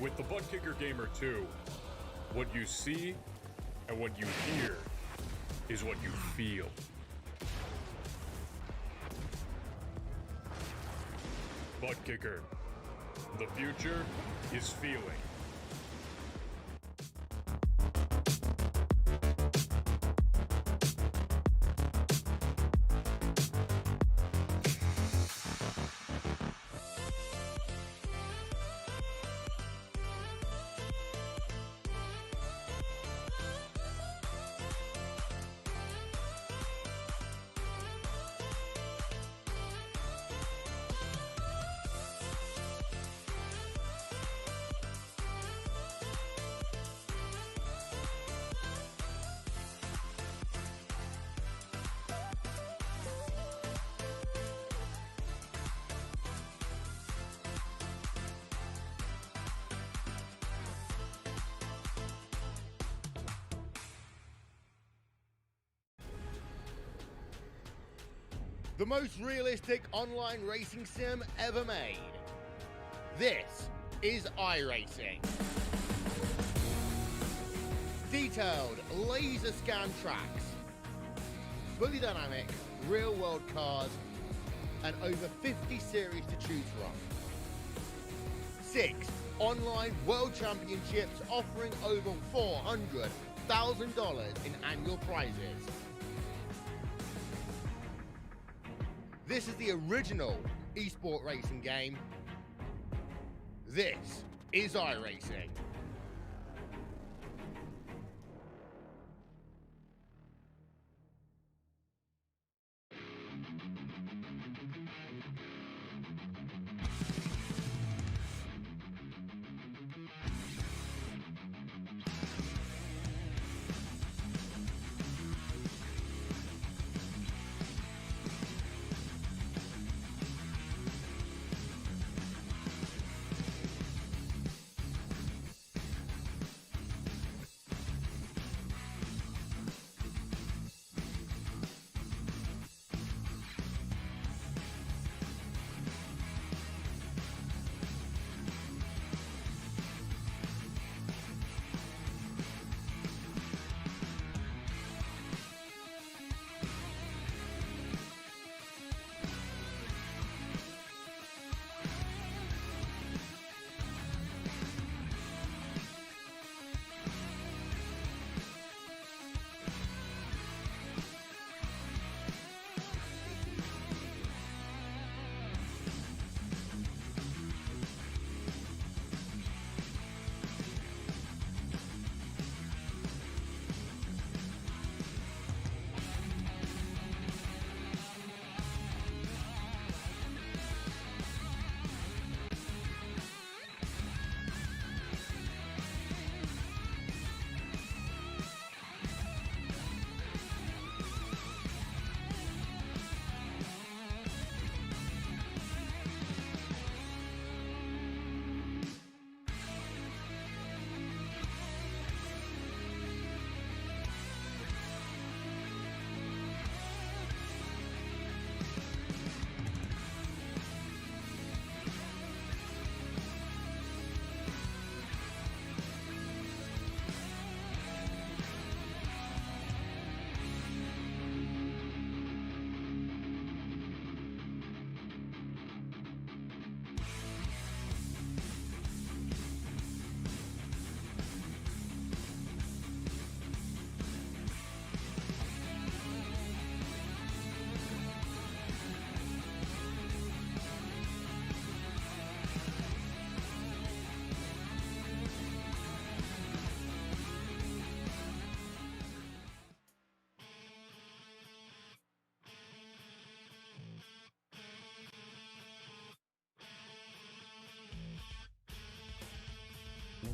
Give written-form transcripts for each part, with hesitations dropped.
With the Butt Kicker Gamer 2, what you see and what you hear is what you feel. Butt Kicker. The future is feeling. The most realistic online racing sim ever made. This is iRacing. Detailed laser scan tracks, fully dynamic real world cars, and over 50 series to choose from. 6 online world championships offering over $400,000 in annual prizes. This is the original esport racing game. This is iRacing.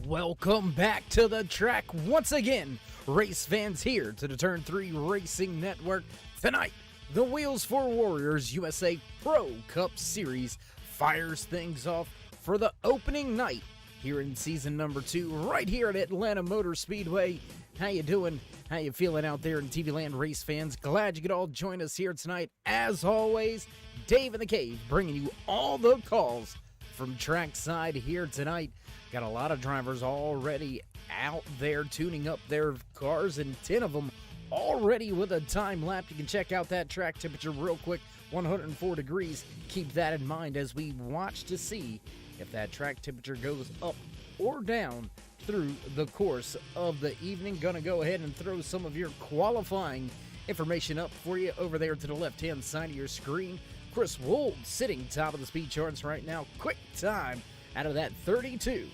Welcome back to the track once again, race fans here to the Turn 3 Racing Network. Tonight, the Wheels for Warriors USA Pro Cup Series fires things off for the opening night here in season number 2, right here at Atlanta Motor Speedway. How you doing? How you feeling out there in TV land, race fans? Glad you could all join us here tonight. As always, Dave in the Cave bringing you all the calls from trackside here tonight. Got a lot of drivers already out there tuning up their cars, and 10 of them already with a time lap. You can check out that track temperature real quick, 104 degrees. Keep that in mind as we watch to see if that track temperature goes up or down through the course of the evening. Gonna go ahead and throw some of your qualifying information up for you over there to the left-hand side of your screen. Chris Wold sitting top of the speed charts right now. Quick time out of that 32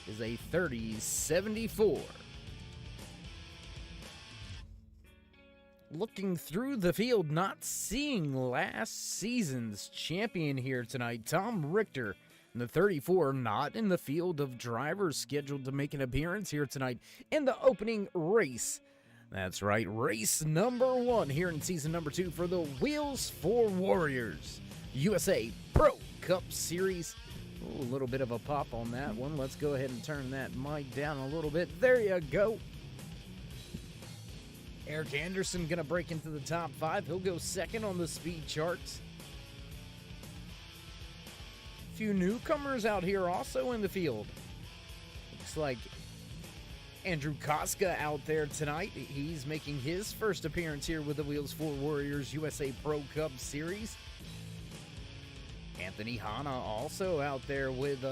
is a 30.74. Looking through the field, not seeing last season's champion here tonight, Tom Richter in the 34, not in the field of drivers scheduled to make an appearance here tonight in the opening race. That's right, race number 1 here in season number 2 for the Wheels for Warriors USA Pro Cup Series. Ooh, a little bit of a pop on that one. Let's go ahead and turn that mic down a little bit. There you go. Eric Anderson going to break into the top 5. He'll go second on the speed charts. A few newcomers out here also in the field. Looks like Andrew Koska out there tonight. He's making his first appearance here with the Wheels for Warriors USA Pro Cup Series. Anthony Hanna also out there with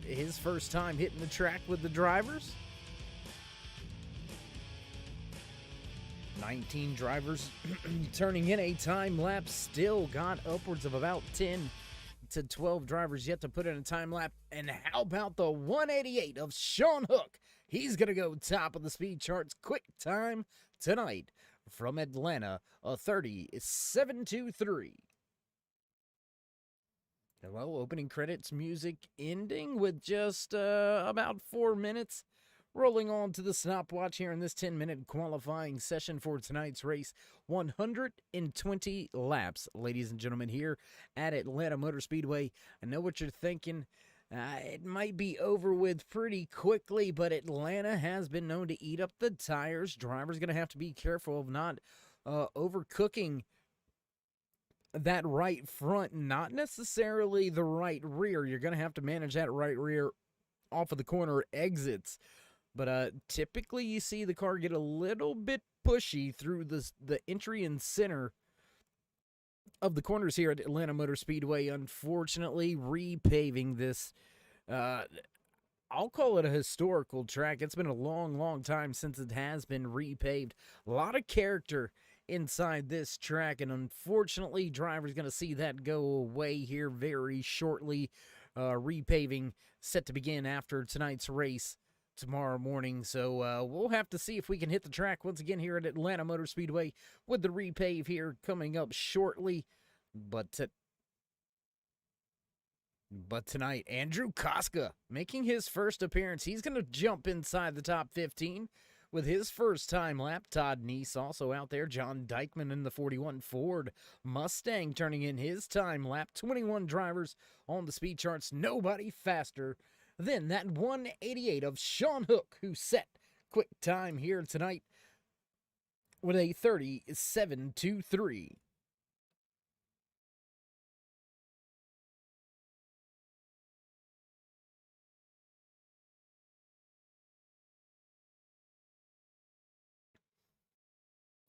his first time hitting the track with the drivers. 19 drivers turning in a time lapse. Still got upwards of about 10 to 12 drivers yet to put in a time lap. And how about the 188 of Sean Hook? He's going to go top of the speed charts. Quick time tonight from Atlanta, a 30.723. Hello, opening credits music ending with just about 4 minutes. Rolling on to the stopwatch here in this 10-minute qualifying session for tonight's race. 120 laps, ladies and gentlemen, here at Atlanta Motor Speedway. I know what you're thinking. It might be over with pretty quickly, but Atlanta has been known to eat up the tires. Drivers going to have to be careful of not overcooking that right front, not necessarily the right rear. You're going to have to manage that right rear off of the corner exits. But typically you see the car get a little bit pushy through the entry and center of the corners here at Atlanta Motor Speedway. Unfortunately, repaving this, I'll call it a historical track. It's been a long, long time since it has been repaved. A lot of character inside this track, and unfortunately, drivers going to see that go away here very shortly. Repaving set to begin after tonight's race tomorrow morning, so we'll have to see if we can hit the track once again here at Atlanta Motor Speedway with the repave here coming up shortly. But tonight, Andrew Koska making his first appearance. He's going to jump inside the top 15 with his first time lap. Todd Neese also out there. John Dykman in the 41 Ford Mustang turning in his time lap. 21 drivers on the speed charts. Nobody faster than that 188 of Sean Hook, who set quick time here tonight with a 30.723.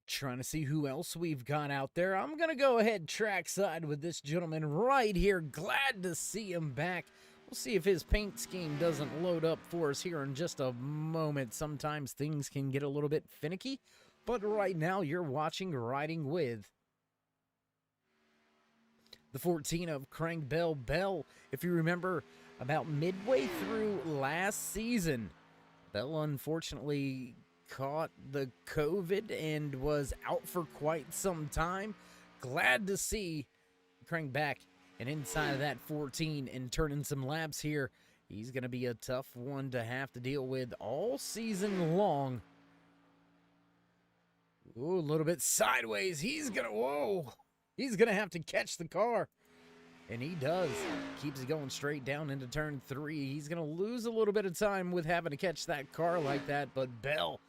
Trying to see who else we've got out there. I'm going to go ahead trackside with this gentleman right here. Glad to see him back. We'll see if his paint scheme doesn't load up for us here in just a moment. Sometimes things can get a little bit finicky, but right now you're watching Riding With the 14 of Crank Bell Bell. If you remember, about midway through last season, Bell unfortunately caught the COVID and was out for quite some time. Glad to see Crank back and inside of that 14 and turning some laps here. He's going to be a tough one to have to deal with all season long. Ooh, a little bit sideways. He's going to have to catch the car. And he does. Keeps it going straight down into turn 3. He's going to lose a little bit of time with having to catch that car like that. But Bell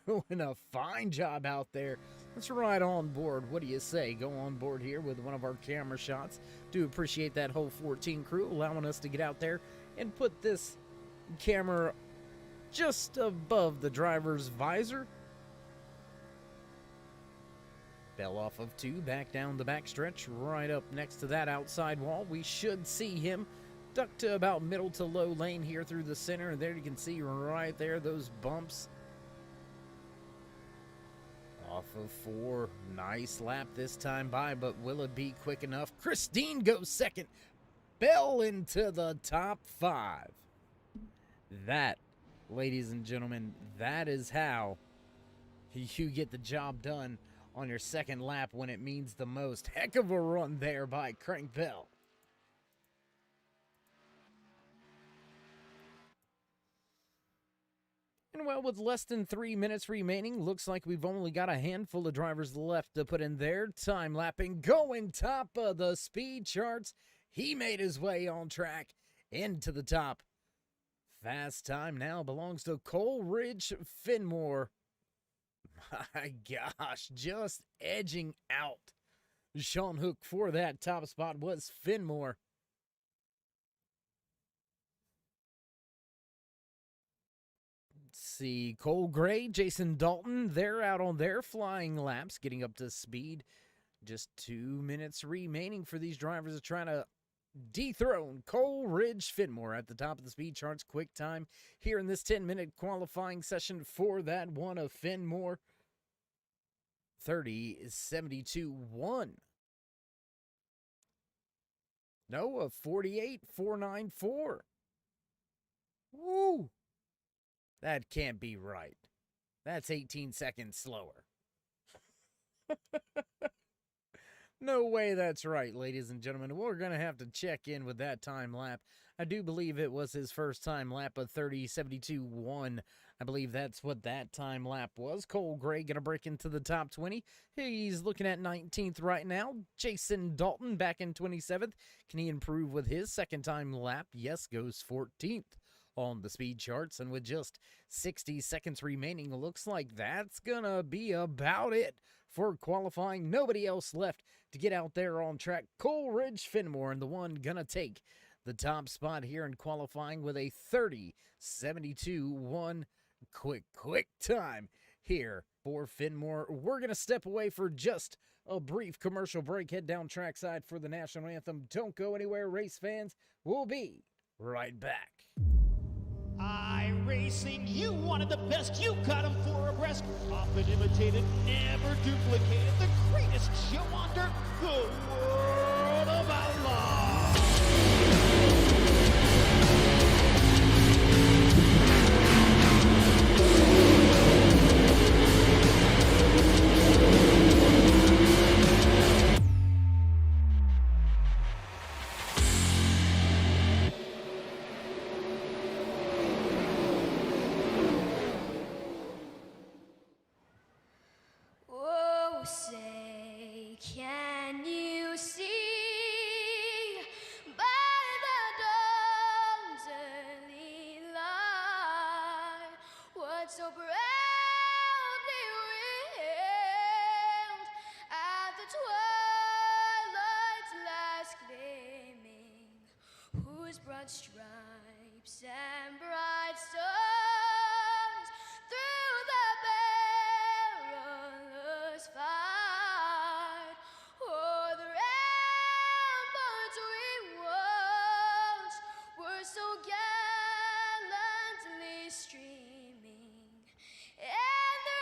doing a fine job out there. Let's ride on board. What do you say? Go on board here with one of our camera shots. Do appreciate that whole 14 crew allowing us to get out there and put this camera just above the driver's visor. Bell off of 2, back down the backstretch, right up next to that outside wall. We should see him duck to about middle to low lane here through the center. And there you can see right there those bumps. Off of 4, nice lap this time by, but will it be quick enough? Christine goes second. Bell into the top 5. That, ladies and gentlemen, that is how you get the job done on your second lap when it means the most. Heck of a run there by Crank Bell. And well, with less than 3 minutes remaining, looks like we've only got a handful of drivers left to put in their time lapping. Going top of the speed charts. He made his way on track into the top. Fast time now belongs to Coleridge Finmore. My gosh, just edging out. Sean Hook for that top spot was Finmore. Let's see, Cole Gray, Jason Dalton, they're out on their flying laps, getting up to speed. Just 2 minutes remaining for these drivers to try to dethrone Coleridge Finmore at the top of the speed charts. Quick time here in this 10-minute qualifying session for that one of Finmore. 30.72.1. No, a 48.494. Woo! That can't be right. That's 18 seconds slower. No way that's right, ladies and gentlemen. We're going to have to check in with that time lap. I do believe it was his first time lap of 30.72.1. I believe that's what that time lap was. Cole Gray going to break into the top 20. He's looking at 19th right now. Jason Dalton back in 27th. Can he improve with his second time lap? Yes, goes 14th on the speed charts. And with just 60 seconds remaining, looks like that's going to be about it for qualifying. Nobody else left to get out there on track. Coleridge Finmore and the one going to take the top spot here in qualifying with a 30.72.1. Quick time here for Finmore. We're going to step away for just a brief commercial break. Head down trackside for the national anthem. Don't go anywhere, race fans. We'll be right back. iRacing, you wanted the best, you got them 4 abreast. Often imitated, never duplicated. The greatest show on dirt, the World of Outlaws. Oh, say, can you see by the dawn's early light what so proudly wailed at the twilight's last gleaming, whose broad stripes and bright stars through the perilous fight o'er the ramparts we watched were so gallantly streaming, and the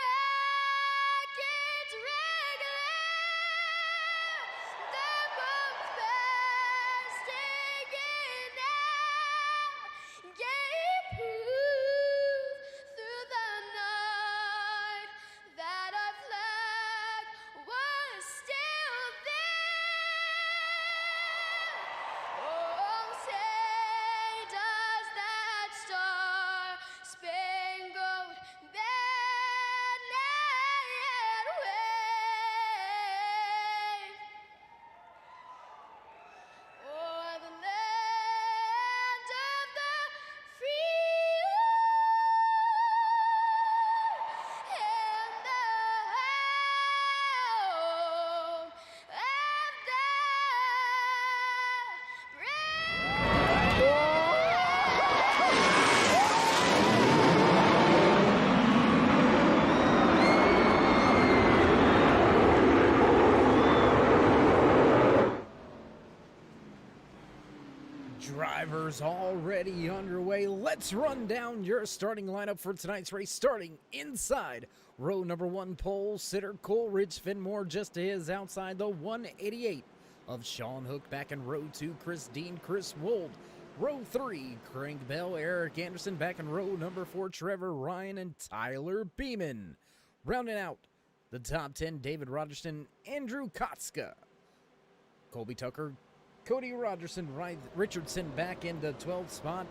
rackets regular, the bombs bursting in air, gave proof Drivers already underway. Let's run down your starting lineup for tonight's race. Starting inside row number 1, pole sitter Coleridge Fenmore, just to his outside, the 188 of Sean Hook. Back in row 2, Chris Dean, Chris Wold. Row 3, Crank Bell, Eric Anderson. Back in row number 4, Trevor Ryan and Tyler Beeman. Rounding out the top 10, David Rogerson, Andrew Kotska, Colby Tucker, Cody Richardson back in the 12th spot.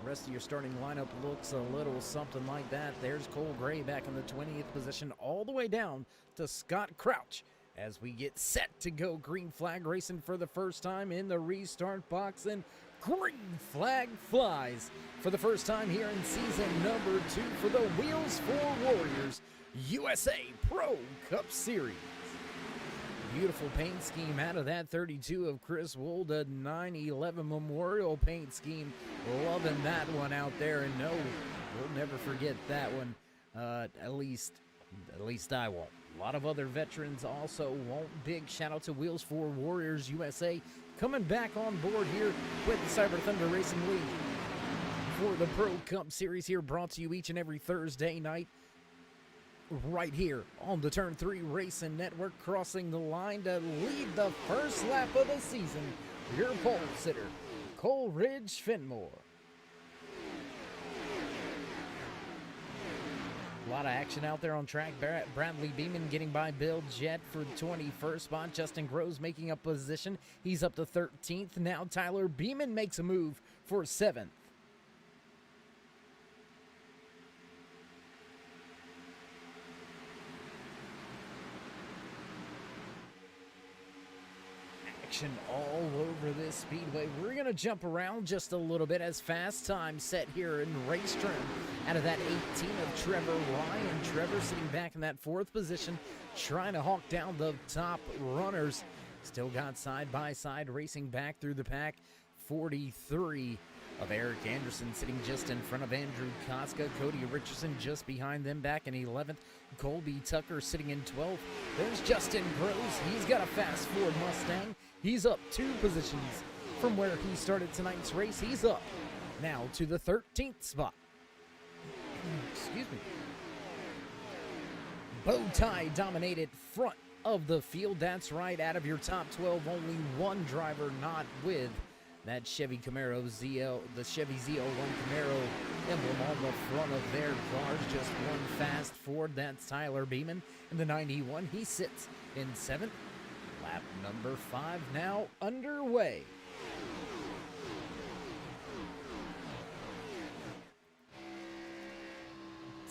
The rest of your starting lineup looks a little something like that. There's Cole Gray back in the 20th position, all the way down to Scott Crouch as we get set to go. Green flag racing for the first time in the restart box, and green flag flies for the first time here in season number 2 for the Wheels for Warriors USA Pro Cup Series. Beautiful paint scheme out of that 32 of Chris Wold, a 911 Memorial paint scheme. Loving that one out there, and no, we'll never forget that one. At least I won't. A lot of other veterans also won't. Big shout out to Wheels for Warriors USA coming back on board here with the Cyber Thunder Racing League for the Pro Cup Series here, brought to you each and every Thursday night right here on the Turn 3 Racing Network. Crossing the line to lead the first lap of the season, your pole sitter, Coleridge Fenmore. A lot of action out there on track. Bradley Beeman getting by Bill Jett for the 21st spot. Justin Groves making up position. He's up to 13th. Now Tyler Beeman makes a move for 7th. All over this speedway. We're going to jump around just a little bit as fast time set here in race turn out of that 18 of Trevor Ryan. Trevor sitting back in that 4th position, trying to hawk down the top runners. Still got side-by-side racing back through the pack. 43 of Eric Anderson sitting just in front of Andrew Kotska. Cody Richardson just behind them back in 11th. Colby Tucker sitting in 12th. There's Justin Groves. He's got a fast Ford Mustang. He's up 2 positions from where he started tonight's race. He's up now to the 13th spot. Excuse me. Bowtie dominated front of the field. That's right. Out of your top 12, only one driver not with that Chevy Camaro ZL, the Chevy ZL1 Camaro emblem on the front of their cars. Just one fast Ford. That's Tyler Beeman in the 91. He sits in 7th. Lap number 5 now underway.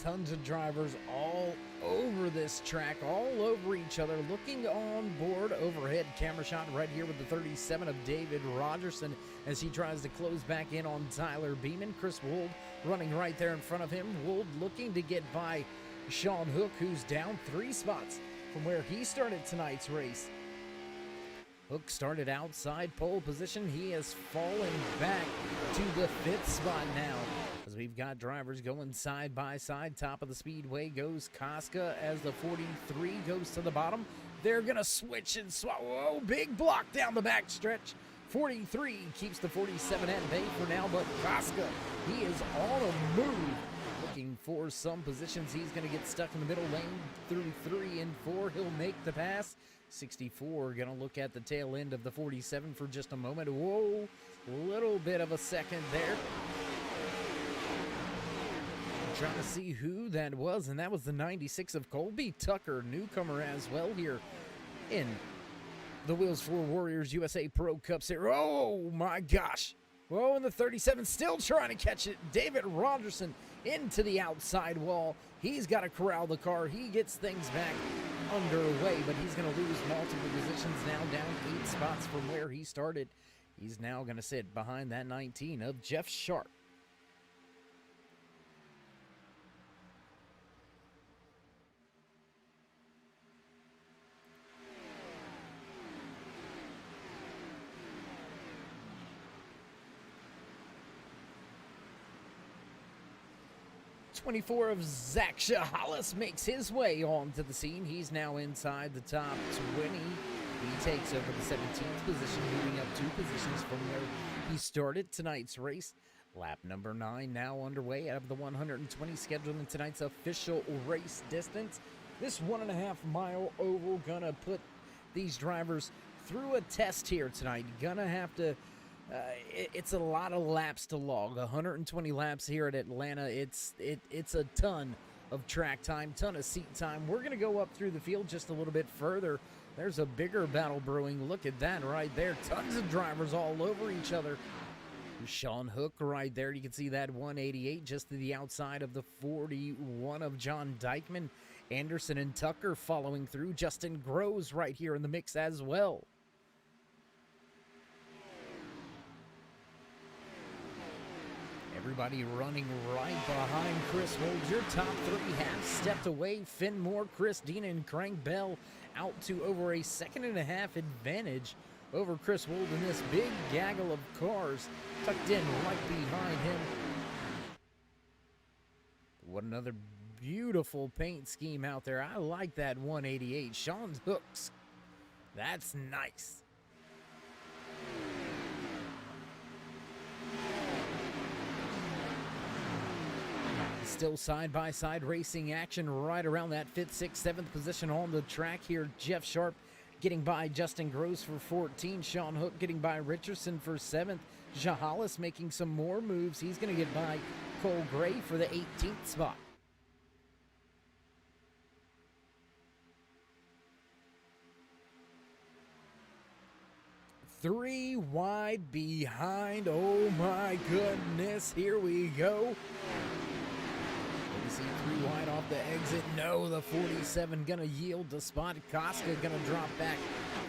Tons of drivers all over this track, all over each other, looking on board. Overhead camera shot right here with the 37 of David Rogerson as he tries to close back in on Tyler Beeman. Chris Wold running right there in front of him. Wold looking to get by Sean Hook, who's down 3 spots from where he started tonight's race. Hook started outside pole position. He has fallen back to the 5th spot now, as we've got drivers going side by side. Top of the speedway goes Kotska as the 43 goes to the bottom. They're going to switch and swap. Whoa, big block down the back stretch. 43 keeps the 47 at bay for now, but Kotska, he is on a move. Looking for some positions. He's going to get stuck in the middle lane through 3 and 4. He'll make the pass. 64 going to look at the tail end of the 47 for just a moment. Whoa, little bit of a second there. Trying to see who that was, and that was the 96 of Colby Tucker, newcomer as well here in the Wheels for Warriors USA Pro Cup Series. Oh my gosh. Whoa, and the 37 still trying to catch it. David Rogerson into the outside wall. He's got to corral the car. He gets things back underway, but he's going to lose multiple positions now, down 8 spots from where he started. He's now going to sit behind that 19 of Jeff Sharp. #24 of Zach Shahalis makes his way onto the scene. He's now inside the top 20 He takes over the 17th position, moving up 2 positions from where he started tonight's race. Lap number 9 now underway out of the 120 scheduled in tonight's official race distance. This 1.5 mile oval gonna put these drivers through a test here tonight. Gonna have to, it's a lot of laps to log. 120 laps here at Atlanta. It's a ton of track time, ton of seat time. We're gonna go up through the field just a little bit further. There's a bigger battle brewing. Look at that right there. Tons of drivers all over each other. Sean Hook right there. You can see that 188 just to the outside of the 41 of John Dykeman. Anderson and Tucker following through. Justin Groves right here in the mix as well. Everybody running right behind Chris Wold. Your top 3 have stepped away. Finn Moore, Chris Dean, and Crank Bell out to over a 1.5-second advantage over Chris Wold in this big gaggle of cars tucked in right behind him. What another beautiful paint scheme out there. I like that 188. Sean Hooks. That's nice. Still side-by-side racing action right around that 5th, 6th, 7th position on the track here. Jeff Sharp getting by Justin Groves for 14. Sean Hook getting by Richardson for 7th. Jahalis making some more moves. He's going to get by Cole Gray for the 18th spot. Three wide behind. Oh my goodness. Here we go. See 3 wide off the exit. No, the 47 gonna yield the spot. Koska gonna drop back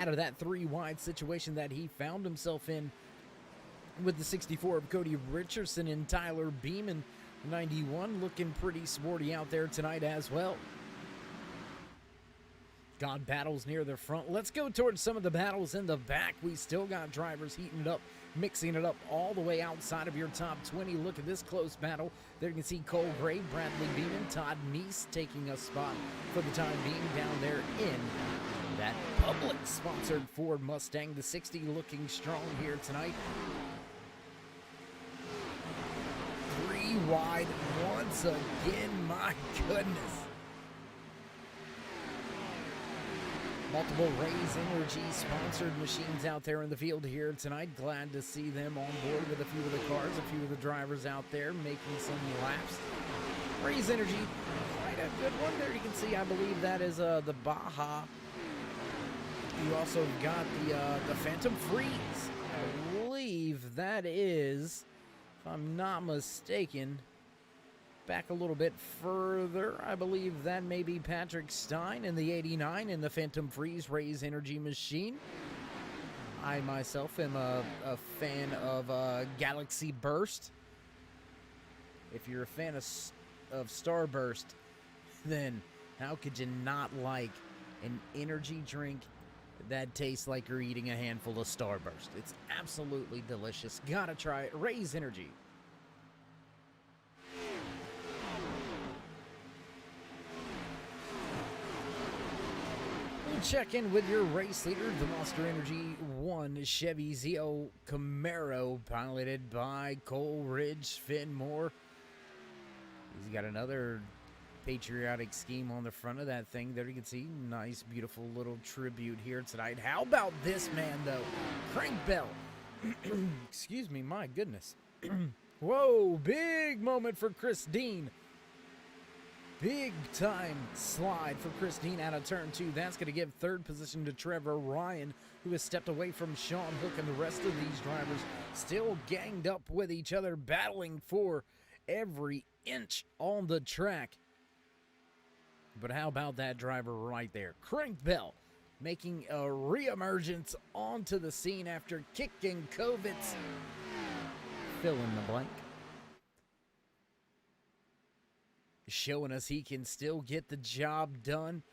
out of that 3 wide situation that he found himself in with the 64 of Cody Richardson and Tyler Beeman. 91 looking pretty sporty out there tonight as well. Got battles near the front. Let's go towards some of the battles in the back. We still got drivers heating it up, mixing it up all the way outside of your top 20. Look at this close battle. There you can see Cole Gray, Bradley Beeman, Todd Neese taking a spot for the time being down there in that public-sponsored Ford Mustang. The 60 looking strong here tonight. 3 wide once again. My goodness. Multiple Raise Energy sponsored machines out there in the field here tonight. Glad to see them on board with a few of the cars, a few of the drivers out there making some laps. Raise Energy, quite a good one there. You can see, I believe that is the Baja. You also got the Phantom Freeze. I believe that is, if I'm not mistaken, back a little bit further, I believe that may be Patrick Stein in the 89 in the Phantom Freeze Raise Energy machine. I myself am a fan of Galaxy Burst. If you're a fan of Starburst, then how could you not like an energy drink that tastes like you're eating a handful of Starburst? It's absolutely delicious. Gotta try it. Raise Energy. Check in with your race leader, the Monster Energy 1 Chevy ZL Camaro, piloted by Cole Ridge Finn Moore. He's got another patriotic scheme on the front of that thing. There you can see, nice, beautiful little tribute here tonight. How about this man, though? Crank Bell. Excuse me, my goodness. Whoa, big moment for Chris Dean. Big time slide for Chris Dean out of turn 2. That's going to give 3rd position to Trevor Ryan, who has stepped away from Sean Hook, and the rest of these drivers still ganged up with each other, battling for every inch on the track. But how about that driver right there? Crank Bell making a reemergence onto the scene after kicking Kovitz. Fill in the blank. Showing us he can still get the job done.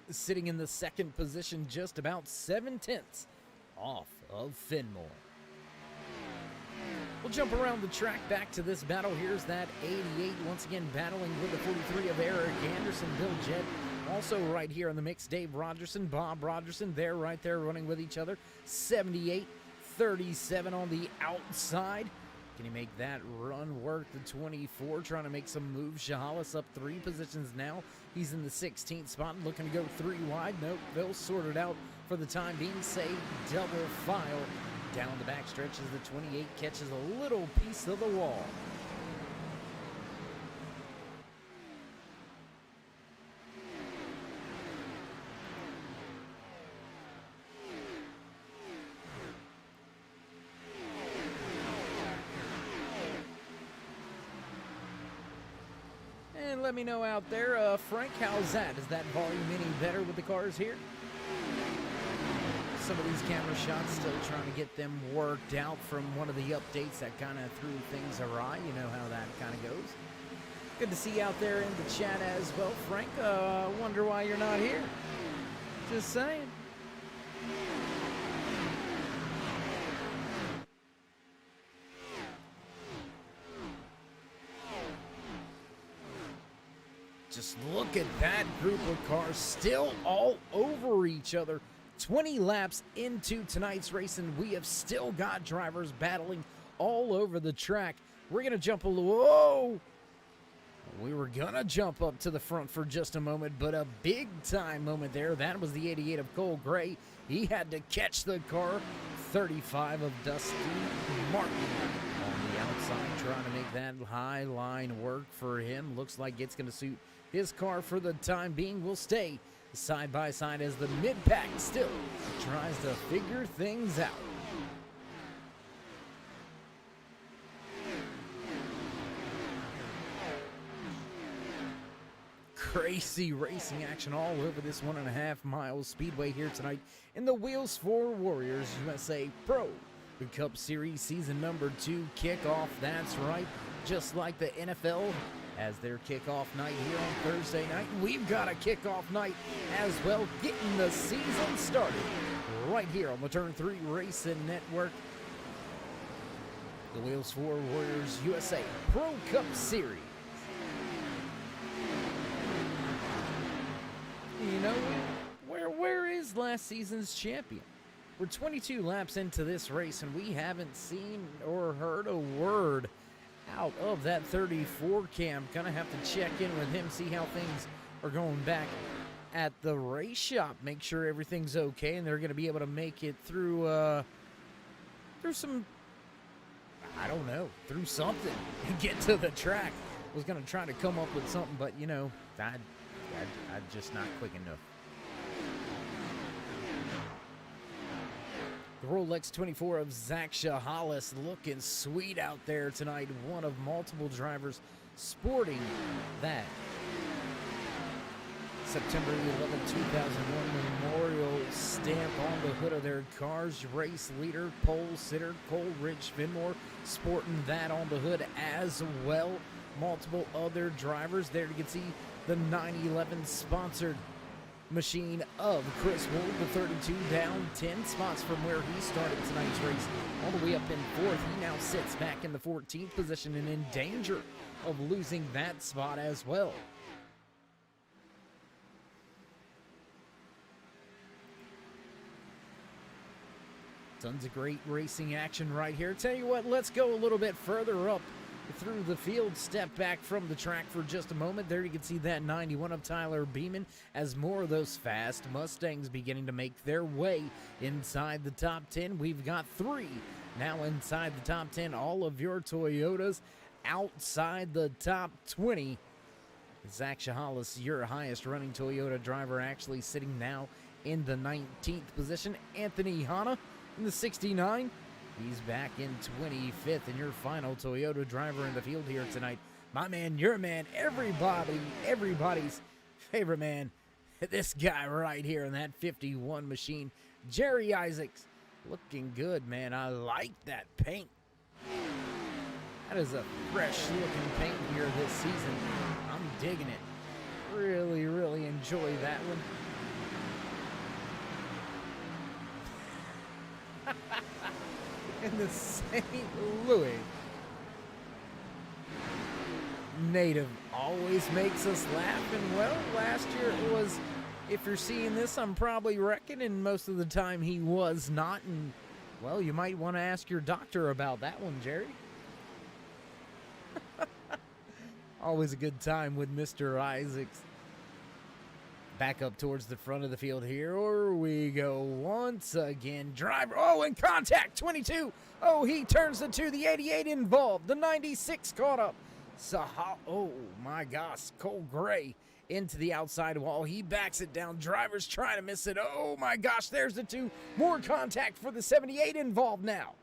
Sitting in the 2nd position, just about 7/10 off of Finmore. We'll jump around the track back to this battle. Here's that 88 once again battling with the 43 of Eric Anderson. Bill Jett Also right here in the mix, Dave Rogerson, Bob Rogerson, they're right there running with each other. 78-37 on the outside. Can he make that run work? The 24 trying to make some moves. Shahalis up 3 positions now. He's in the 16th spot, looking to go 3 wide. Nope, they'll sort it out for the time being. Say double file. Down the back stretch as the 28 catches a little piece of the wall. And let me know out there, Frank, how's that? Is that volume any better with the cars here? Some of these camera shots still trying to get them worked out from one of the updates that kind of threw things awry. You know how that kind of goes. Good to see you out there in the chat as well, Frank. Wonder why you're not here. Just saying. Just look at that group of cars still all over each other. 20 laps into tonight's race, and we have still got drivers battling all over the track. We're going to jump a little. Whoa! We were going to jump up to the front for just a moment, but a big-time moment there. That was the 88 of Cole Gray. He had to catch the car. 35 of Dusty Martin on the outside, trying to make that high line work for him. Looks like it's going to suit his car for the time being. Will stay side by side as the mid-pack still tries to figure things out. Crazy racing action all over this 1.5 mile speedway here tonight in the Wheels for Warriors USA Pro Cup Series Season number 2 kickoff. That's right, just like the NFL as their kickoff night here on Thursday night. We've got a kickoff night as well, getting the season started right here on the Turn 3 Racing Network. The Wheels for Warriors USA Pro Cup Series. You know, where is last season's champion? We're 22 laps into this race, and we haven't seen or heard a word out of that 34 cam. Gonna have to check in with him, see how things are going back at the race shop. Make sure everything's okay, and they're gonna be able to make it through some, I don't know, through something and get to the track. Was gonna try to come up with something, but you know, I'm just not quick enough. The Rolex 24 of Zach Shahalis looking sweet out there tonight. One of multiple drivers sporting that September 11, 2001 memorial stamp on the hood of their cars. Race leader, pole sitter, Coleridge Finmore sporting that on the hood as well. Multiple other drivers there. You can see the 911 sponsored machine of Chris Ward, the 32 down 10 spots from where he started tonight's race all the way up in 4th. He now sits back in the 14th position and in danger of losing that spot as well. Tons of great racing action right here. Tell you what, let's go a little bit further up through the field. Step back from the track for just a moment. There you can see that 91 of Tyler Beeman as more of those fast Mustangs beginning to make their way inside the top 10. We've got 3 now inside the top 10. All of your Toyotas outside the top 20. Zach Shahalis, your highest running Toyota driver, actually sitting now in the 19th position. Anthony Hanna in the 69. He's back in 25th, and your final Toyota driver in the field here tonight. My man, your man, everybody's favorite man. This guy right here in that 51 machine, Jerry Isaacs. Looking good, man. I like that paint. That is a fresh-looking paint here this season. I'm digging it. Really, really enjoy that one. In the St. Louis native always makes us laugh, and well, last year it was, if you're seeing this, I'm probably reckoning most of the time he was not, and well, you might want to ask your doctor about that one, Jerry. Always a good time with Mr. Isaacs. Back up towards the front of the field. Here we go once again. Driver, oh, in contact, 22. Oh, he turns the 2, the 88 involved, the 96 caught up. Oh my gosh, Cole Gray into the outside wall. He backs it down. Driver's trying to miss it. Oh my gosh, there's the 2. More contact for the 78 involved now.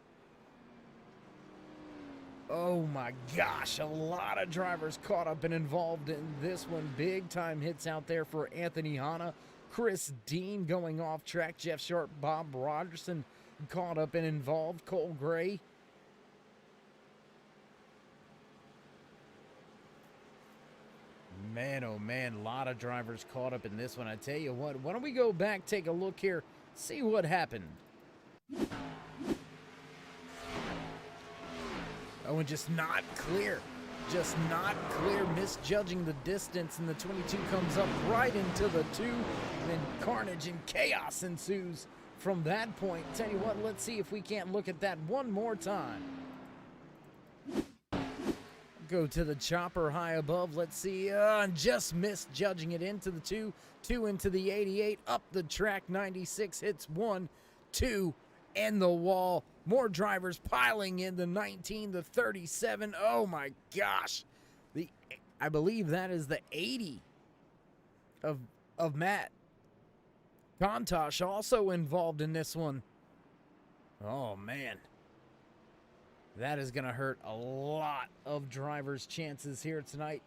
Oh my gosh, a lot of drivers caught up and involved in this one. Big time hits out there for Anthony Hanna. Chris Dean going off track. Jeff Sharp, Bob Rogerson caught up and involved. Cole Gray. Man, oh man, a lot of drivers caught up in this one. I tell you what, why don't we go back, take a look here, see what happened. Oh, and just not clear. Just not clear, misjudging the distance, and the 22 comes up right into the 2, and then carnage and chaos ensues from that point. Tell you what, let's see if we can't look at that one more time. Go to the chopper high above. Let's see. Just misjudging it into the 2. 2 into the 88. Up the track. 96 hits 1, 2, and the wall. More drivers piling in. The 19, the 37. Oh my gosh. I believe that is the 80 of Matt Kontosh also involved in this one. Oh man. That is going to hurt a lot of drivers' chances here tonight.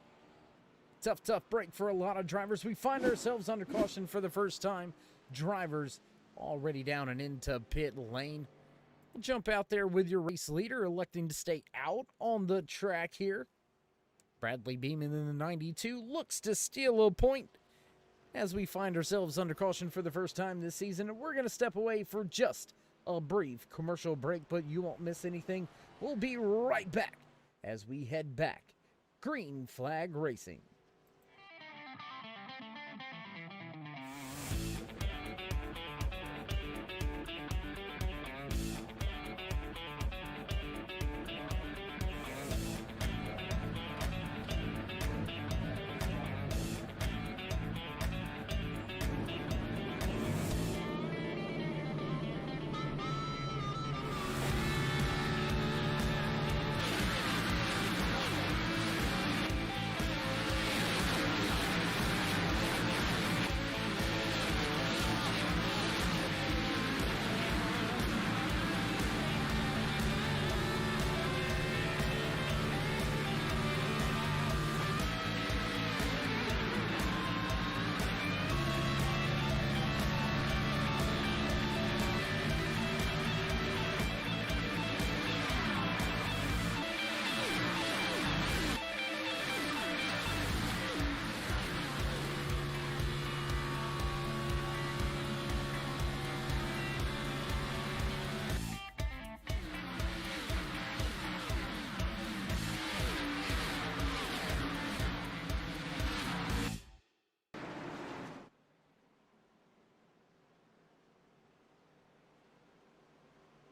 Tough break for a lot of drivers. We find ourselves under caution for the first time. Drivers already down and into pit lane. We'll jump out there with your race leader electing to stay out on the track here. Bradley Beeman in the 92 looks to steal a point as we find ourselves under caution for the first time this season. We're going to step away for just a brief commercial break, but you won't miss anything. We'll be right back as we head back. Green Flag Racing.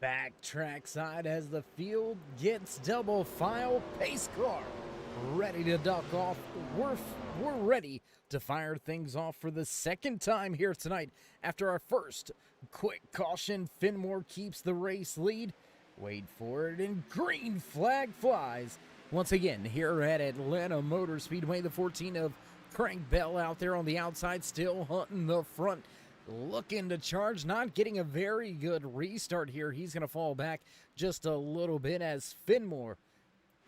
Back trackside as the field gets double file. Pace car ready to duck off. We're ready to fire things off for the second time here tonight. After our first quick caution, Finmore keeps the race lead. Wait for it, and green flag flies. Once again, here at Atlanta Motor Speedway, the 14 of Crank Bell out there on the outside, still hunting the front. Looking to charge, not getting a very good restart here. He's going to fall back just a little bit as Finmore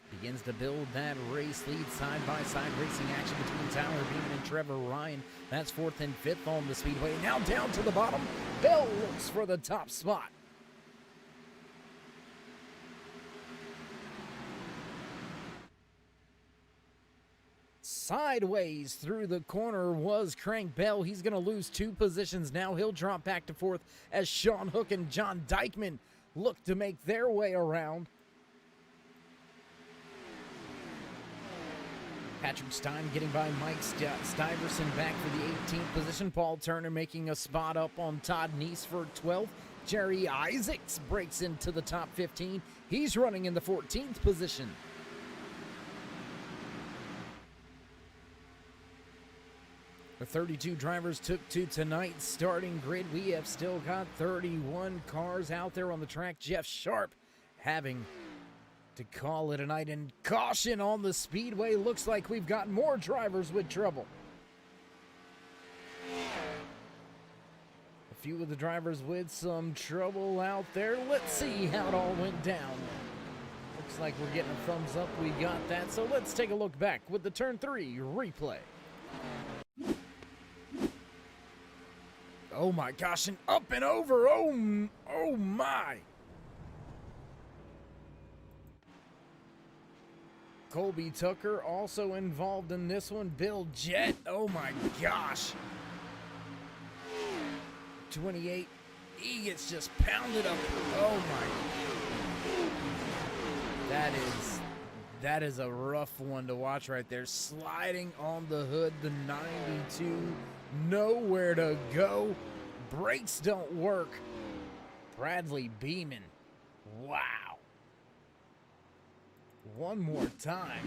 begins to build that race lead. Side-by-side racing action between Tyler Beeman and Trevor Ryan. That's 4th and 5th on the speedway. Now down to the bottom. Bell looks for the top spot. Sideways through the corner was Crank Bell. He's going to lose 2 positions now. He'll drop back to 4th as Sean Hook and John Dykeman look to make their way around. Patrick Stein getting by Mike Stiverson back for the 18th position. Paul Turner making a spot up on Todd Neese for 12th. Jerry Isaacs breaks into the top 15. He's running in the 14th position. The 32 drivers took to tonight's starting grid. We have still got 31 cars out there on the track. Jeff Sharp having to call it a night. And caution on the speedway. Looks like we've got more drivers with trouble. A few of the drivers with some trouble out there. Let's see how it all went down. Looks like we're getting a thumbs up. We got that. So let's take a look back with the Turn 3 replay. Oh my gosh, and up and over. Oh my. Colby Tucker also involved in this one. Bill Jett. Oh my gosh. 28. He gets just pounded up. Oh my. That is a rough one to watch right there. Sliding on the hood, the 92. Nowhere to go. Brakes don't work. Bradley Beeman. Wow. One more time.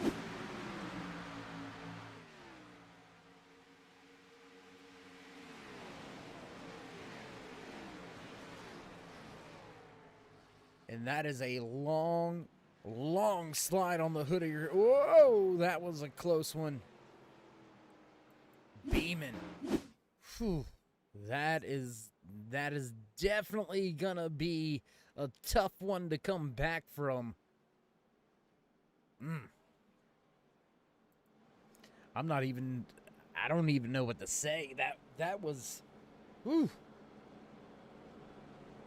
And that is a long slide on the hood of your... Whoa, that was a close one. Beeman. Whew. That is definitely gonna be a tough one to come back from. I don't even know what to say. That was, whew.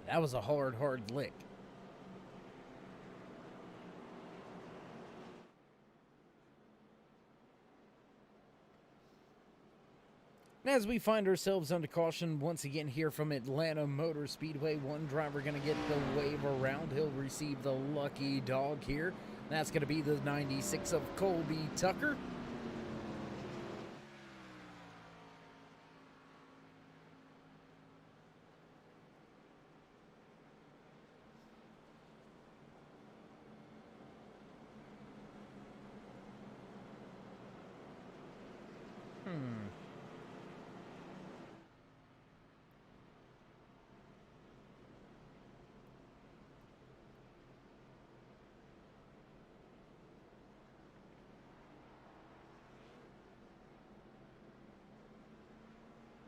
That was a hard lick. As we find ourselves under caution once again here from Atlanta Motor Speedway, one driver going to get the wave around. He'll receive the lucky dog here. That's going to be the 96 of Colby Tucker.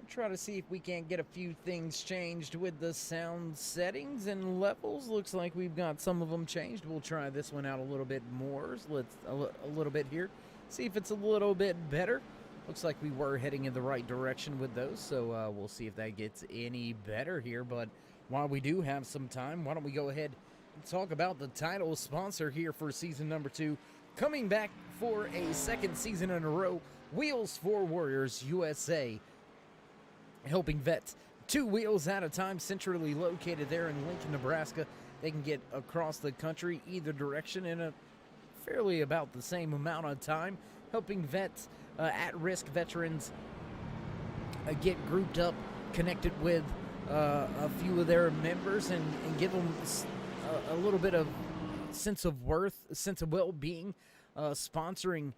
Try to see if we can't get a few things changed with the sound settings and levels. Looks like we've got some of them changed. We'll try this one out a little bit more. Let's a little bit here. See if it's a little bit better. Looks like we were heading in the right direction with those, so we'll see if that gets any better here. But while we do have some time, why don't we go ahead and talk about the title sponsor here for season number 2. Coming back for a second season in a row, Wheels for Warriors USA. Helping vets 2 wheels at a time, centrally located there in Lincoln, Nebraska. They can get across the country either direction in a fairly about the same amount of time. Helping vets, at-risk veterans get grouped up, connected with a few of their members and give them a little bit of sense of worth, a sense of well-being, sponsoring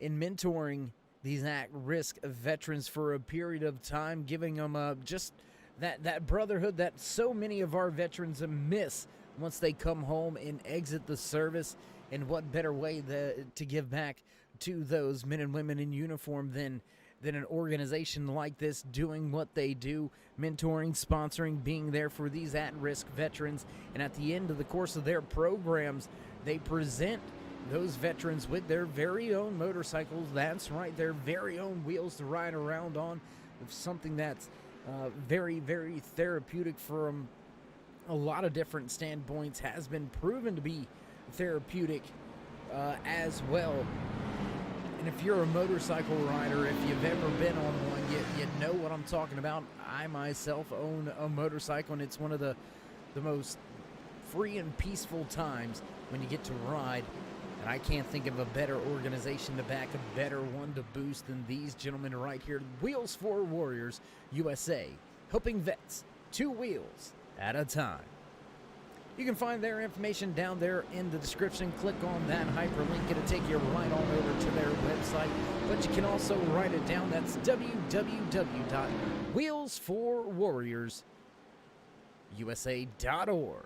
and mentoring these at-risk veterans for a period of time, giving them just that brotherhood that so many of our veterans miss once they come home and exit the service. And what better way to give back to those men and women in uniform than an organization like this doing what they do, mentoring, sponsoring, being there for these at-risk veterans. And at the end of the course of their programs, they present those veterans with their very own motorcycles. That's right, their very own wheels to ride around on. Something that's very, very therapeutic from a lot of different standpoints, has been proven to be therapeutic as well. And if you're a motorcycle rider, if you've ever been on one, you know what I'm talking about. I myself own a motorcycle, and it's one of the most free and peaceful times when you get to ride And I can't think of a better organization to back, a better one to boost than these gentlemen right here. Wheels for Warriors USA, helping vets 2 wheels at a time. You can find their information down there in the description. Click on that hyperlink. It'll take you right on over to their website. But you can also write it down. That's www.wheelsforwarriorsusa.org.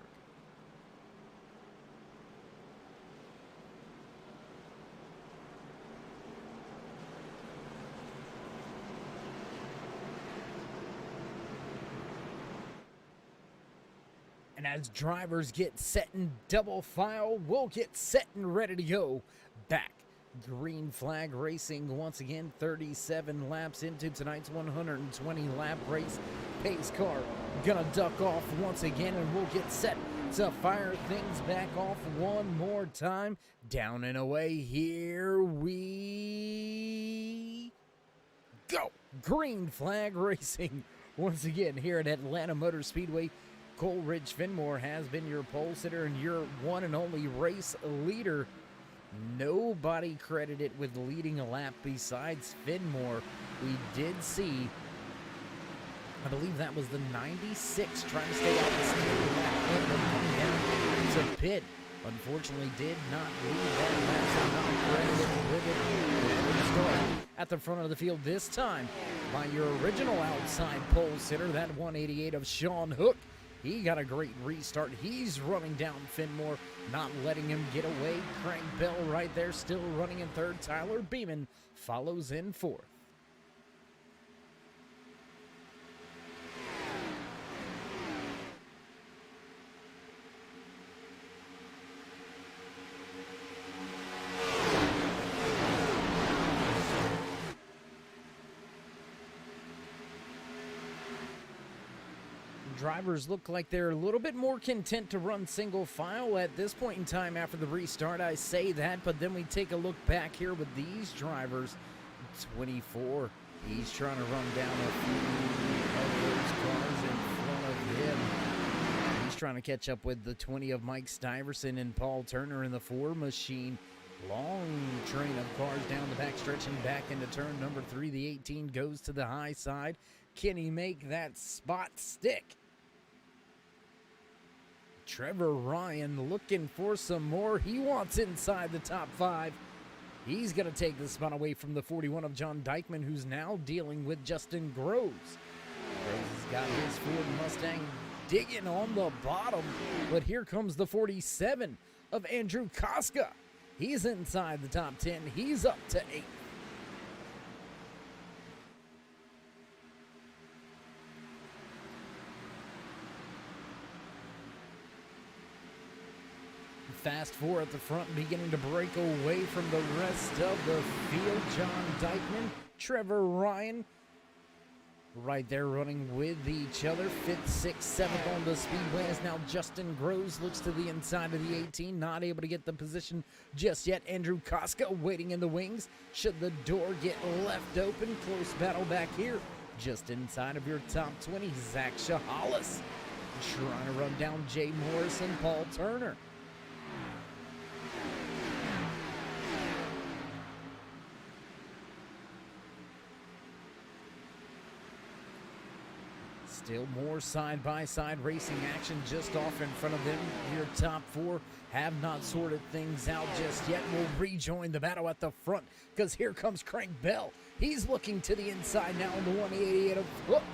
And as drivers get set in double file, we'll get set and ready to go. Back. Green flag racing once again, 37 laps into tonight's 120 lap race. Pace car gonna duck off once again, and we'll get set to fire things back off one more time. Down and away, here we go. Green flag racing once again here at Atlanta Motor Speedway. Coleridge Finmore has been your pole sitter and your one and only race leader. Nobody credited with leading a lap besides Finmore. We did see, I believe that was the 96 trying to stay out the steering lap and coming down to pit. Unfortunately, did not lead that lap, so not credited with it. Start at the front of the field this time by your original outside pole sitter, that 188 of Sean Hook. He got a great restart. He's running down Finmore, not letting him get away. Crank Bell right there, still running in third. Tyler Beeman follows in fourth. Drivers look like they're a little bit more content to run single file at this point in time after the restart. I say that, but then we take a look back here with these drivers. 24, he's trying to run down a few of those cars in front of him. He's trying to catch up with the 20 of Mike Stiverson and Paul Turner in the 4 machine. Long train of cars down the back stretch and back into turn number 3. The 18 goes to the high side. Can he make that spot stick? Trevor Ryan looking for some more. He wants inside the top 5. He's going to take the spot away from the 41 of John Dykeman, who's now dealing with Justin Groves. Groves has got his Ford Mustang digging on the bottom, but here comes the 47 of Andrew Koska. He's inside the top 10. He's up to 8. Fast 4 at the front, beginning to break away from the rest of the field. John Dykeman, Trevor Ryan, right there running with each other. 5th, 6th, 7th on the speedway as now Justin Groves looks to the inside of the 18, not able to get the position just yet. Andrew Koska waiting in the wings. Should the door get left open? Close battle back here. Just inside of your top 20, Zach Shahalis trying to run down Jay Morris and Paul Turner. Still more side-by-side racing action just off in front of them. Your top 4 have not sorted things out just yet. We'll rejoin the battle at the front because here comes Crank Bell. He's looking to the inside now in the 188 of Hook.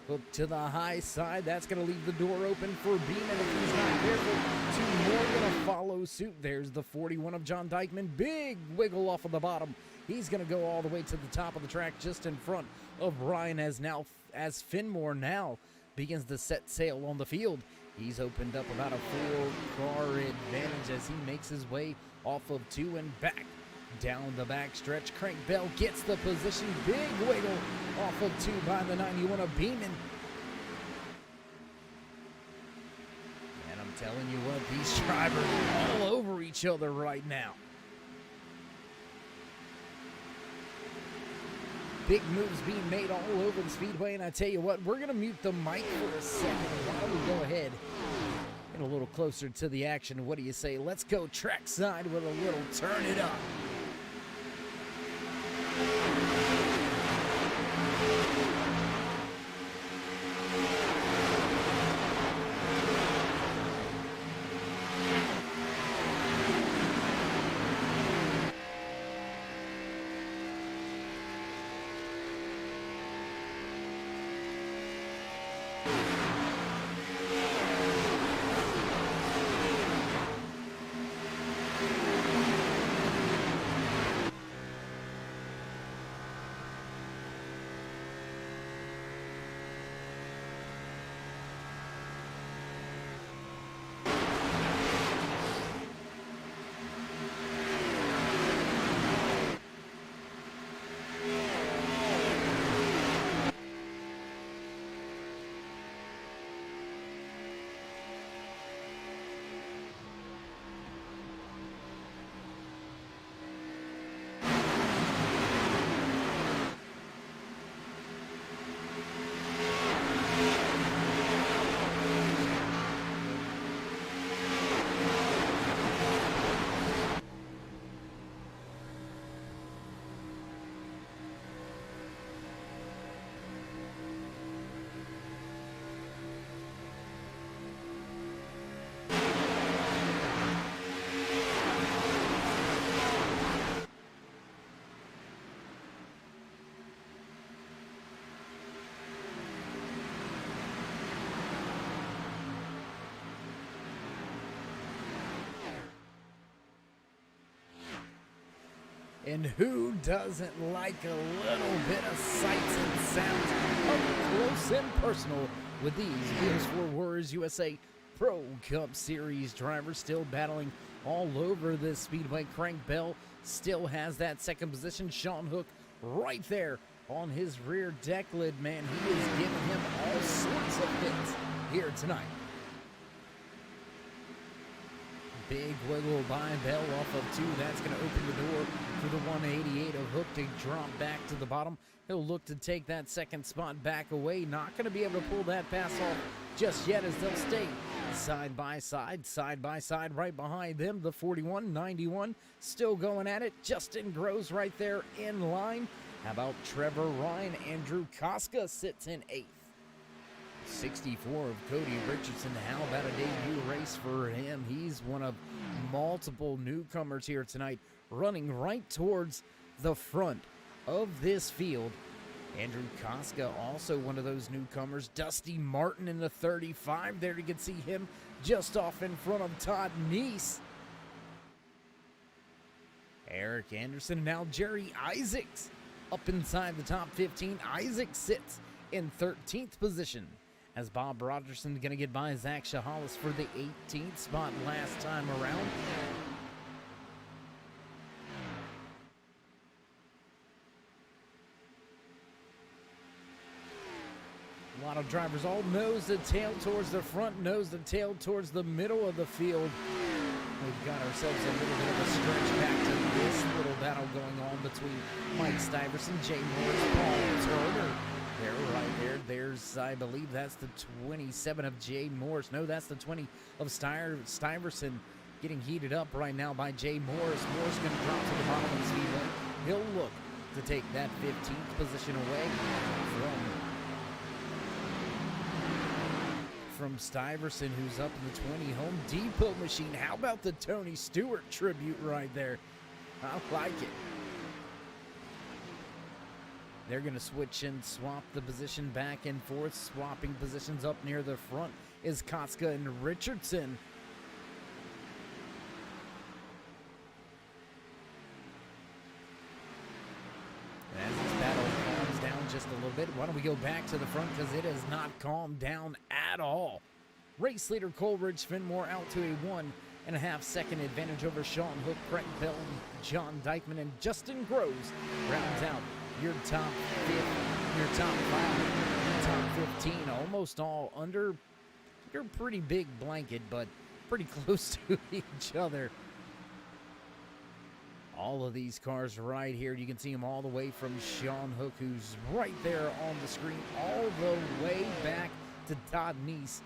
Hook to the high side. That's going to leave the door open for Beeman if he's not careful. 2 more going to follow suit. There's the 41 of John Dykeman. Big wiggle off of the bottom. He's going to go all the way to the top of the track just in front of Ryan as Finmore now begins to set sail on the field. He's opened up about a 4-car advantage as he makes his way off of 2 and back down the back stretch. Crank Bell gets the position. Big wiggle off of 2 by the 91 of Beeman. And I'm telling you what, these drivers are all over each other right now. Big moves being made all over the speedway, and I tell you what, we're going to mute the mic for a second. Why don't we go ahead Get a little closer to the action. What do you say? Let's go trackside with a little turn it up. And who doesn't like a little bit of sights and sounds up close and personal with these Wheels for Warriors USA Pro Cup Series drivers still battling all over this speedway. Crank Bell still has that second position. Sean Hook right there on his rear deck lid, man. He is giving him all sorts of hits here tonight. Big wiggle by Bell off of 2. That's going to open the door for the 188 of Hook to drop back to the bottom. He'll look to take that second spot back away. Not going to be able to pull that pass off just yet as they'll stay side by side right behind them. The 41-91 still going at it. Justin Groves right there in line. How about Trevor Ryan? Andrew Koska sits in 8th. 64 of Cody Richardson. How about a debut race for him? He's one of multiple newcomers here tonight, running right towards the front of this field. Andrew Koska, also one of those newcomers. Dusty Martin in the 35. There you can see him just off in front of Todd Neese. Eric Anderson, and now Jerry Isaacs up inside the top 15. Isaacs sits in 13th position, as Bob Rogerson going to get by Zach Shahalis for the 18th spot last time around. A lot of drivers all nose to tail towards the front, nose to tail towards the middle of the field. We've got ourselves a little bit of a stretch back to this little battle going on between Mike Stiverson, Jay Morris, Paul Turner. There, right there. There's, I believe that's the 27 of Jay Morris. No, that's the 20 of Stiverson, getting heated up right now by Jay Morris. Morris going to drop to the bottom of the speedway. He'll look to take that 15th position away from Stiverson, who's up in the 20. Home Depot machine. How about the Tony Stewart tribute right there? I like it. They're going to switch and swap the position back and forth. Swapping positions up near the front is Koska and Richardson. As this battle calms down just a little bit, why don't we go back to the front, because it has not calmed down at all. Race leader Coleridge Finmore out to a 1.5 second advantage over Sean Hook, Craig Bell, John Dykeman, and Justin Groves rounds out your top 5, your top 15, almost all under your pretty big blanket, but pretty close to each other. All of these cars right here, you can see them all the way from Sean Hook, who's right there on the screen, all the way back to Todd Neese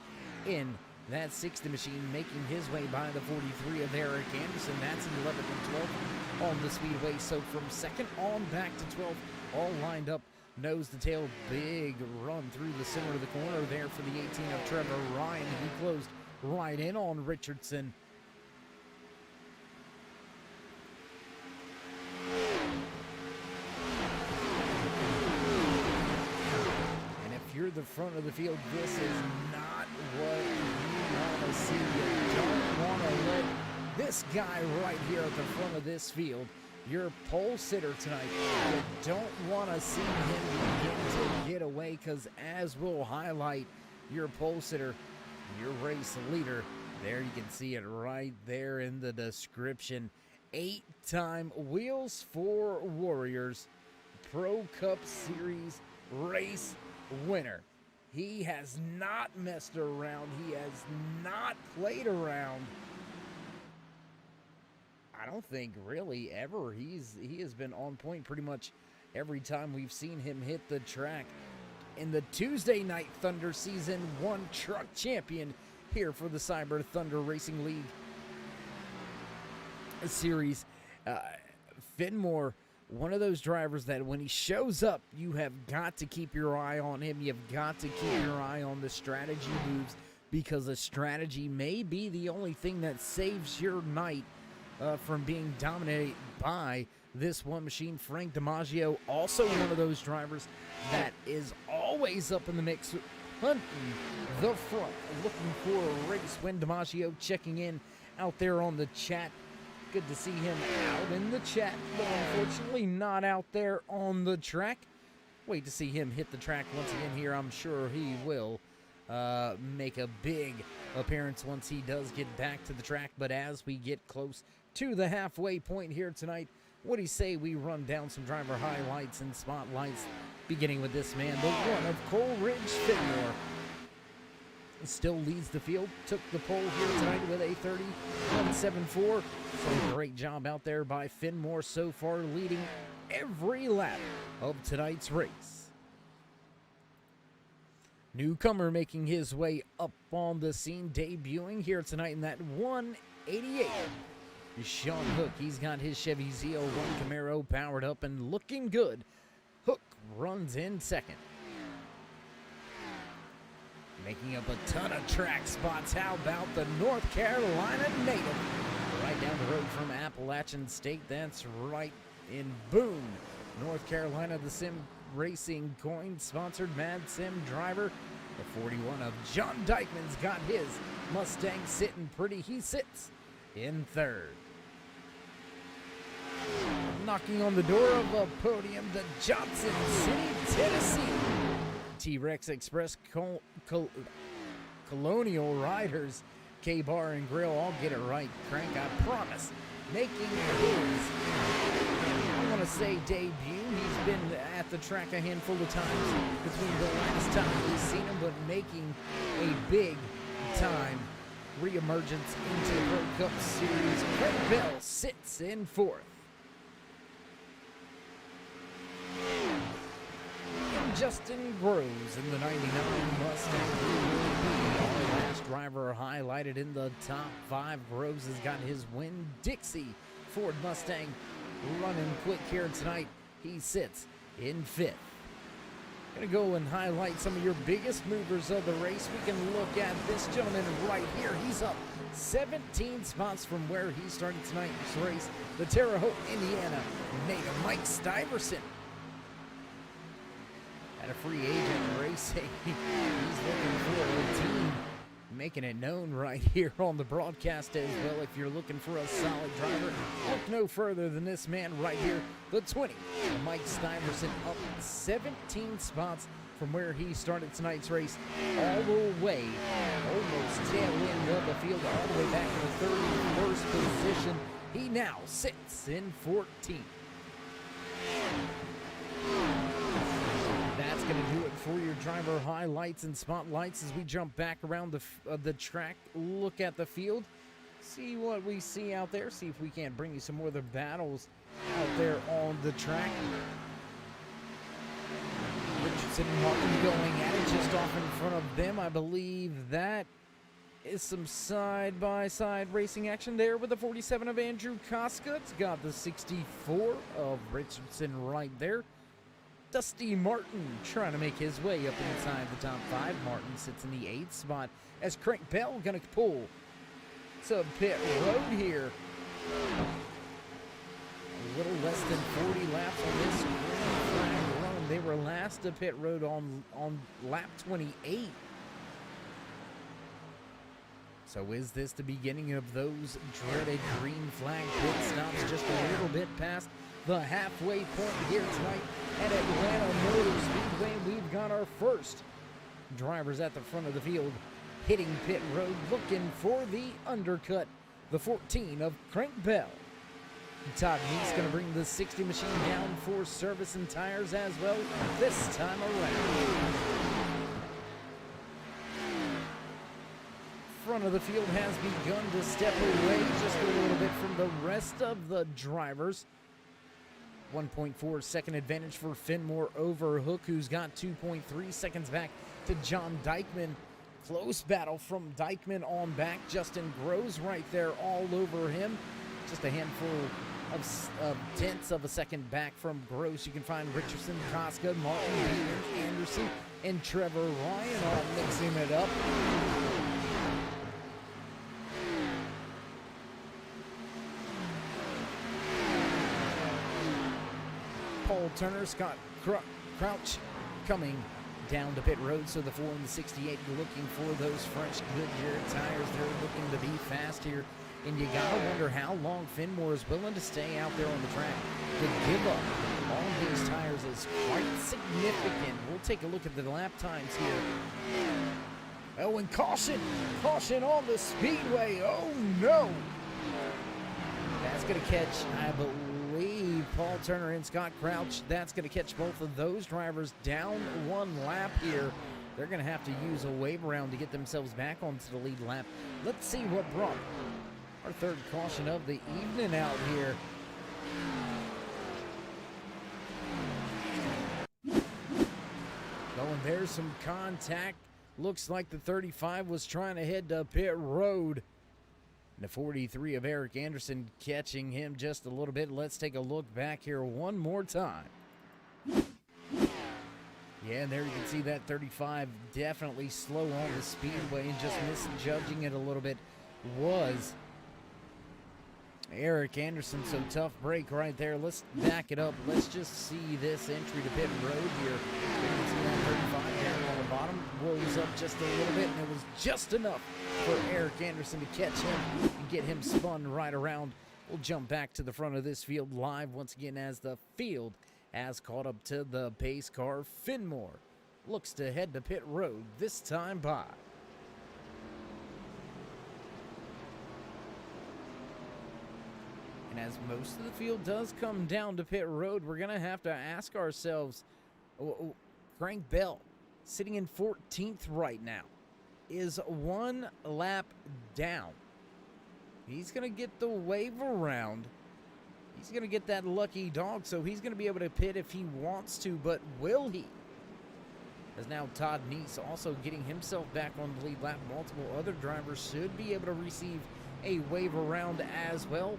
in That 60 machine making his way by the 43 of Eric Anderson. That's an 11 and 12 on the speedway. So from second on back to 12, all lined up, nose to tail. Big run through the center of the corner there for the 18 of Trevor Ryan. He closed right in on Richardson. You're the front of the field, this is not what you want to see. You don't want to let this guy right here at the front of this field, your pole sitter tonight, you don't want to see him begin to get away, because as we'll highlight, your pole sitter, your race leader, there you can see it right there in the description. 8-time Wheels for Warriors Pro Cup Series race winner. He has not messed around. He has not played around. I don't think really ever. He has been on point pretty much every time we've seen him hit the track. In the Tuesday Night Thunder Season 1 truck champion here for the Cyber Thunder Racing League series. Finmore, one of those drivers that when he shows up, you have got to keep your eye on him. You've got to keep your eye on the strategy moves, because the strategy may be the only thing that saves your night from being dominated by this one machine. Frank DiMaggio, also one of those drivers that is always up in the mix, hunting the front, looking for a race. When DiMaggio checking in out there on the chat. Good to see him out in the chat, but unfortunately not out there on the track. Wait to see him hit the track once again here. I'm sure he will make a big appearance once he does get back to the track. But as we get close to the halfway point here tonight, what do you say we run down some driver highlights and spotlights, beginning with this man, the one of Coleridge Finmore. Still leads the field, took the pole here tonight with a 30.174. So great job out there by Finmore so far, leading every lap of tonight's race. Newcomer making his way up on the scene, debuting here tonight in that 188. Sean Hook, he's got his Chevy Z01 Camaro powered up and looking good. Hook runs in second. Making up a ton of track spots. How about the North Carolina native? Right down the road from Appalachian State. That's right in Boone, North Carolina. The Sim Racing Coin sponsored Mad Sim driver. The 41 of John Dykeman's got his Mustang sitting pretty. He sits in third. Knocking on the door of a podium, the Johnson City, Tennessee T-Rex Express Colonial Riders, K-Bar and Grill, all get it right. Crank, I promise. Making his, I want to say, debut. He's been at the track a handful of times between the last time we've seen him, but making a big time reemergence into the Pro Cup Series. Craig Bell sits in fourth. Justin Groves in the 99 Mustang, who will be our last driver highlighted in the top 5. Groves has got his Winn-Dixie Ford Mustang running quick here tonight. He sits in 5th. Gonna go and highlight some of your biggest movers of the race. We can look at this gentleman right here. He's up 17 spots from where he started tonight's race. The Terre Haute, Indiana native Mike Stiverson. At a free agent racing, he's looking for a team, making it known right here on the broadcast as well. If you're looking for a solid driver, look no further than this man right here, the 20, Mike Stiverson, up 17 spots from where he started tonight's race, all the way, almost tail end of the field, all the way back to the 31st position. He now sits in 14th. That's going to do it for your driver highlights and spotlights as we jump back around the track, look at the field, see what we see out there, see if we can't bring you some more of the battles out there on the track. Richardson and Martin going at it just off in front of them. I believe that is some side-by-side racing action there with the 47 of Andrew Koska. It's got the 64 of Richardson right there. Dusty Martin trying to make his way up inside the top 5. Martin sits in the 8th spot as Crank Bell going to pull to pit road here. A little less than 40 laps on this green flag run. They were last to pit road on lap 28. So is this the beginning of those dreaded green flag pit stops just a little bit past the halfway point here tonight at Atlanta Motor Speedway? We've got our first drivers at the front of the field hitting pit road looking for the undercut. The 14 of Crank Bell. Todd Neese going to bring the 60 machine down for service and tires as well this time around. Front of the field has begun to step away just a little bit from the rest of the drivers. 1.4 second advantage for Finmore over Hook, who's got 2.3 seconds back to John Dykeman. Close battle from Dykeman on back. Justin Groves right there all over him. Just a handful of tenths of a second back from Gross. You can find Richardson, Koska, Martin, Peters, Anderson, and Trevor Ryan all mixing it up. Paul Turner, Scott Crouch coming down to pit road. So the 4 and the 68 looking for those fresh Goodyear tires. They're looking to be fast here. And you gotta wonder how long Finmore is willing to stay out there on the track. To give up all these tires is quite significant. We'll take a look at the lap times here. Oh, and caution on the speedway. Oh no! That's gonna catch, I believe, Paul Turner and Scott Crouch. That's gonna catch both of those drivers down one lap here. They're gonna have to use a wave around to get themselves back onto the lead lap. Let's see what brought our third caution of the evening out here. Oh, and there's some contact. Looks like the 35 was trying to head to pit road. And the 43 of Eric Anderson catching him just a little bit. Let's take a look back here one more time. Yeah, and there you can see that 35 definitely slow on the speedway and just misjudging it a little bit was Eric Anderson. So tough break right there. Let's back it up. Let's just see this entry to pit road here. You can see that 35 down on the bottom rolls up just a little bit, and it was just enough for Eric Anderson to catch him and get him spun right around. We'll jump back to the front of this field live once again as the field has caught up to the pace car. Finmore looks to head to pit road this time by. And as most of the field does come down to pit road, we're going to have to ask ourselves, Crank Bell, sitting in 14th right now, is one lap down. He's going to get the wave around. He's going to get that lucky dog, so he's going to be able to pit if he wants to, but will he? As now Todd Neese also getting himself back on the lead lap. Multiple other drivers should be able to receive a wave around as well.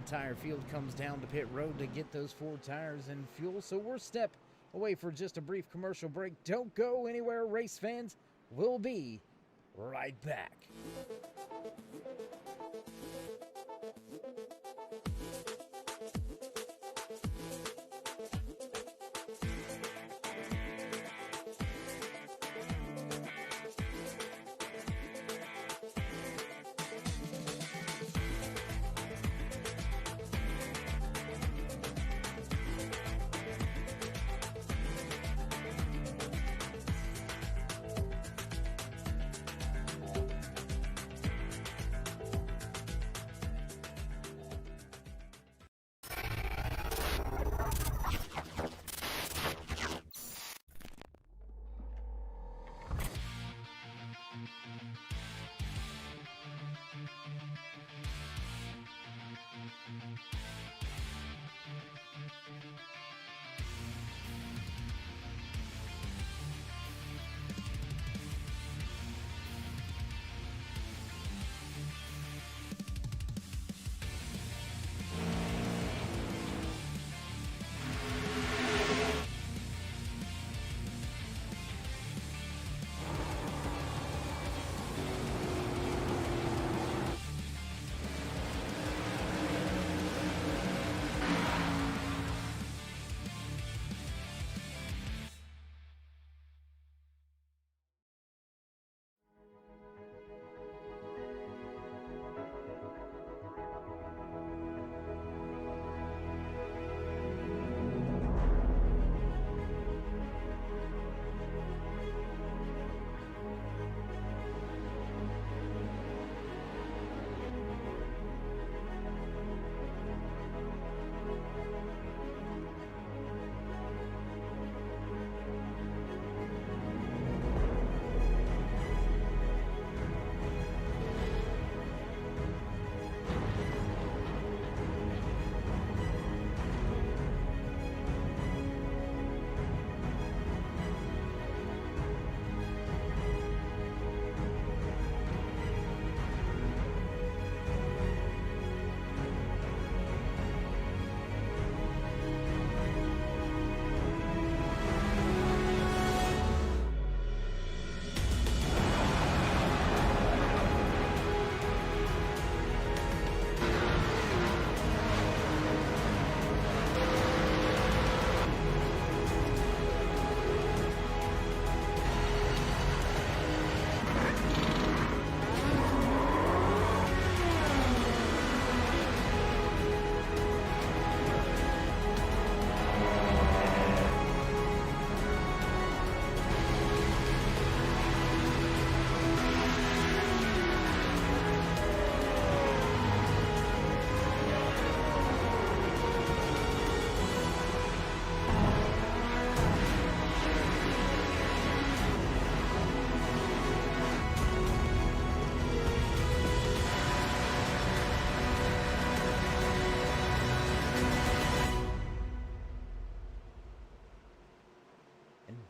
Entire field comes down to pit road to get those 4 tires and fuel. So we're step away for just a brief commercial break. Don't go anywhere, race fans. We'll be right back.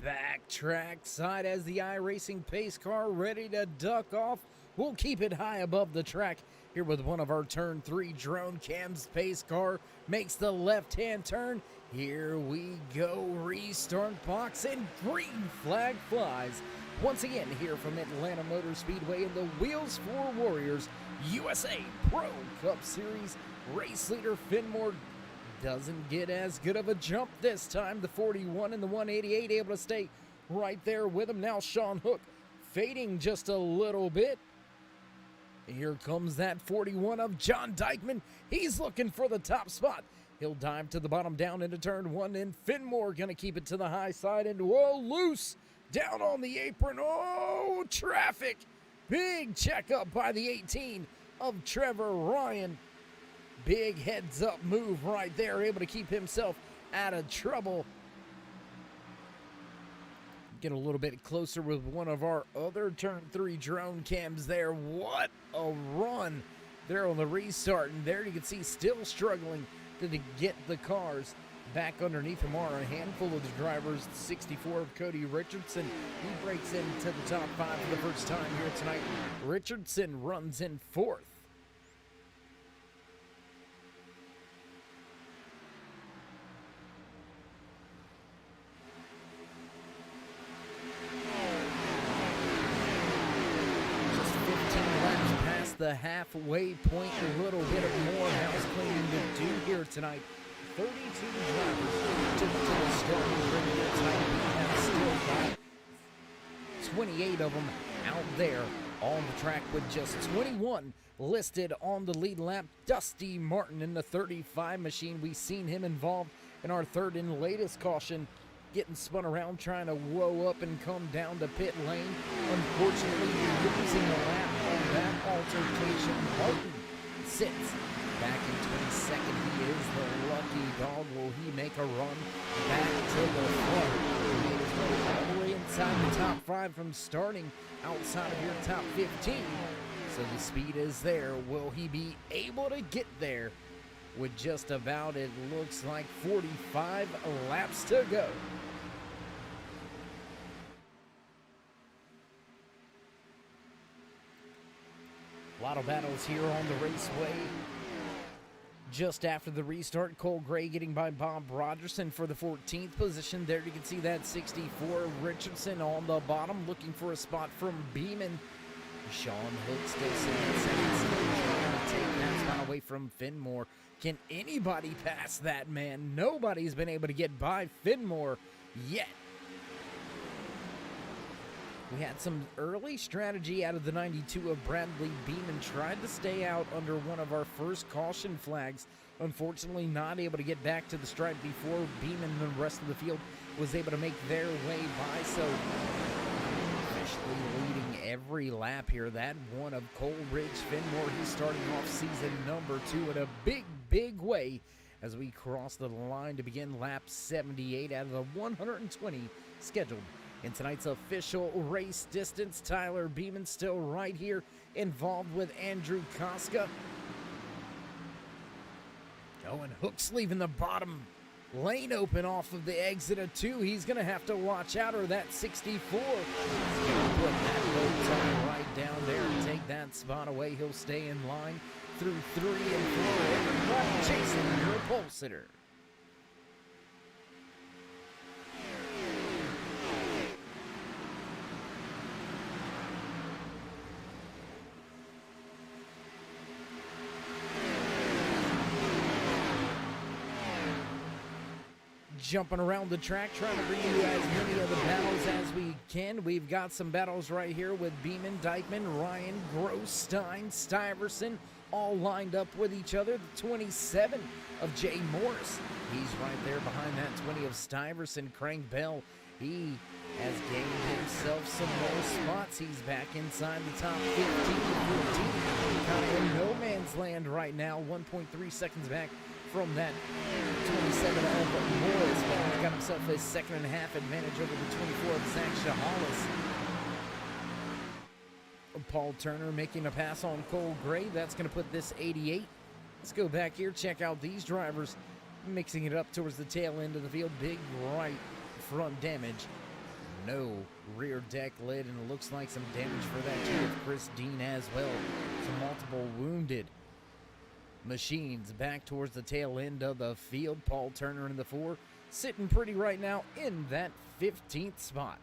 back track side as the iRacing pace car ready to duck off. We'll keep it high above the track here with one of our turn 3 drone cams. Pace car makes the left-hand turn. Here we go, restart box and green flag flies. Once again here from Atlanta Motor Speedway in the Wheels for Warriors USA Pro Cup Series. Race leader Finmore doesn't get as good of a jump this time. The 41 and the 188 able to stay right there with him. Now Sean Hook fading just a little bit. Here comes that 41 of John Dykeman. He's looking for the top spot. He'll dive to the bottom down into turn 1, and Finmore gonna keep it to the high side, and whoa, loose down on the apron. Oh, traffic. Big checkup by the 18 of Trevor Ryan. Big heads up move right there, able to keep himself out of trouble. Get a little bit closer with one of our other turn 3 drone cams there. What a run there on the restart. And there you can see still struggling to get the cars back underneath him are a handful of the drivers. 64 of Cody Richardson. He breaks into the top 5 for the first time here tonight. Richardson runs in 4th. The halfway point, a little bit of more house cleaning to do here tonight. 32 drivers to the starting grid here tonight. We have still got 28 of them out there on the track with just 21 listed on the lead lap. Dusty Martin in the 35 machine. We've seen him involved in our third and latest caution, getting spun around trying to whoa up and come down to pit lane. Unfortunately, losing a lap on that altercation. Martin sits back in 22nd. He is the lucky dog. Will he make a run back to the front? He made his way all the way inside the top 5 from starting outside of your top 15. So the speed is there. Will he be able to get there with just about, it looks like, 45 laps to go? A lot of battles here on the raceway. Just after the restart, Cole Gray getting by Bob Rogerson for the 14th position. There you can see that 64 Richardson on the bottom, looking for a spot from Beeman. Sean Hook still sitting second, still trying to take that spot away from Finmore. Can anybody pass that man? Nobody's been able to get by Finmore yet. We had some early strategy out of the 92 of Bradley Beeman. Tried to stay out under one of our first caution flags. Unfortunately, not able to get back to the stripe before Beeman and the rest of the field was able to make their way by. So, officially leading every lap here. That one of Coleridge Finmore. He's starting off season number 2 in a big way as we cross the line to begin lap 78 out of the 120 scheduled in tonight's official race distance. Tyler Beeman still right here, involved with Andrew Koska. And Hook's leaving the bottom lane open off of the exit of 2. He's going to have to watch out, or that 64 is going to put that bow tie right down there and take that spot away. He'll stay in line through 3 and 4. Everybody chasing your pole sitter. Jumping around the track, trying to bring you as many of the battles as we can. We've got some battles right here with Beeman, Dykeman, Ryan, Gross, Stein, Stiverson, all lined up with each other. The 27 of Jay Morris. He's right there behind that 20 of Stiverson. Crank Bell, he has gained himself some more spots. He's back inside the top 15, 14. Kind of in no man's land right now. 1.3 seconds back from that 27 of Morris, but he's got himself a 2.5 advantage over the 24 of Zach Shahalis. Paul Turner making a pass on Cole Gray. That's going to put this 88. Let's go back here, check out these drivers mixing it up towards the tail end of the field. Big right front damage No rear deck lid, and it looks like some damage for that too with Chris Dean as well. Some multiple wounded machines back towards the tail end of the field. Paul Turner in the 4, sitting pretty right now in that 15th spot.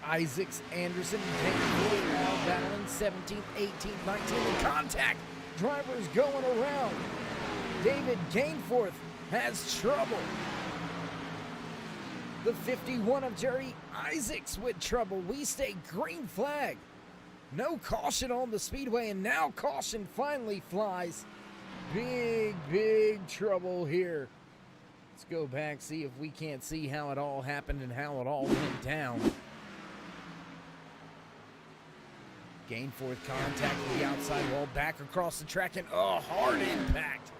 Isaacs, Anderson, Van all battling 17th, 18th, 19th in contact. Drivers going around. David Gainforth has trouble. The 51 of Jerry Isaacs with trouble. We stay green flag. No caution on the speedway, and now caution finally flies. Big trouble here. Let's go back, see if we can't see how it all happened and how it all went down. Gainforth contact with the outside wall, back across the track, and a hard impact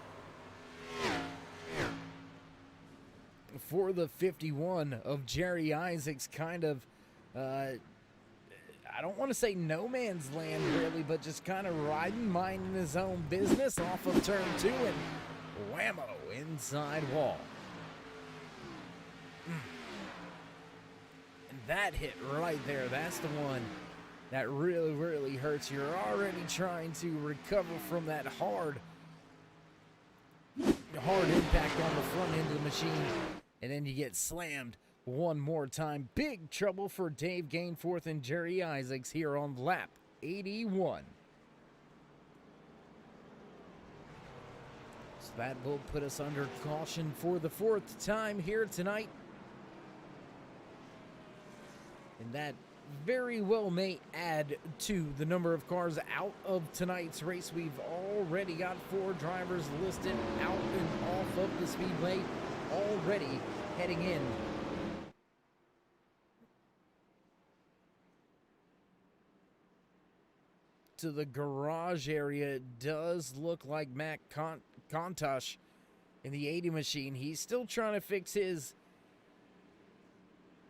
for the 51 of Jerry Isaacs. Kind of, I don't want to say no man's land really, but just kind of riding, minding his own business off of turn 2, and whammo, inside wall. And that hit right there, that's the one that really hurts. You're already trying to recover from that hard impact on the front end of the machine, and then you get slammed one more time. Big trouble for Dave Gainforth and Jerry Isaacs here on lap 81. So that will put us under caution for the 4th time here tonight. And that very well may add to the number of cars out of tonight's race. We've already got 4 drivers listed out and off of the speedway, already heading in to the garage area. It does look like Matt Contosh in the 80 machine. He's still trying to fix his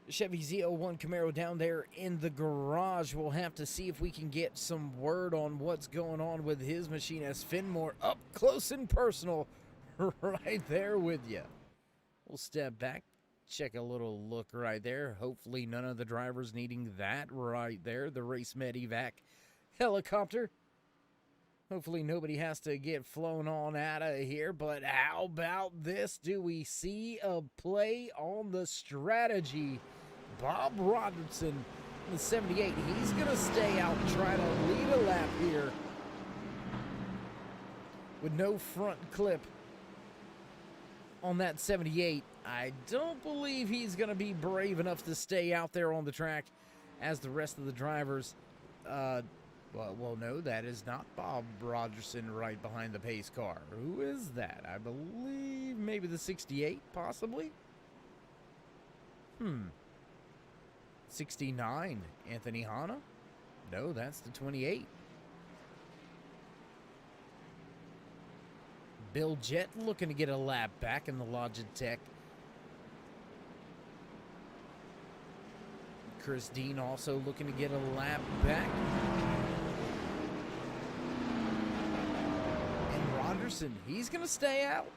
Chevy Z01 Camaro down there in the garage. We'll have to see if we can get some word on what's going on with his machine, as Finmore up close and personal right there with you. We'll step back, check a little look right there. Hopefully none of the drivers needing that right there. The Race Med Evac helicopter. Hopefully nobody has to get flown on out of here, but how about this? Do we see a play on the strategy? Bob Robertson, the 78, he's going to stay out and try to lead a lap here with no front clip on that 78. I don't believe he's going to be brave enough to stay out there on the track as the rest of the drivers. Well, no, that is not Bob Rogerson right behind the pace car. Who is that? I believe maybe the 68, possibly? 69, Anthony Hanna? No, that's the 28. Bill Jett looking to get a lap back in the Logitech. Chris Dean also looking to get a lap back. Anderson, he's going to stay out.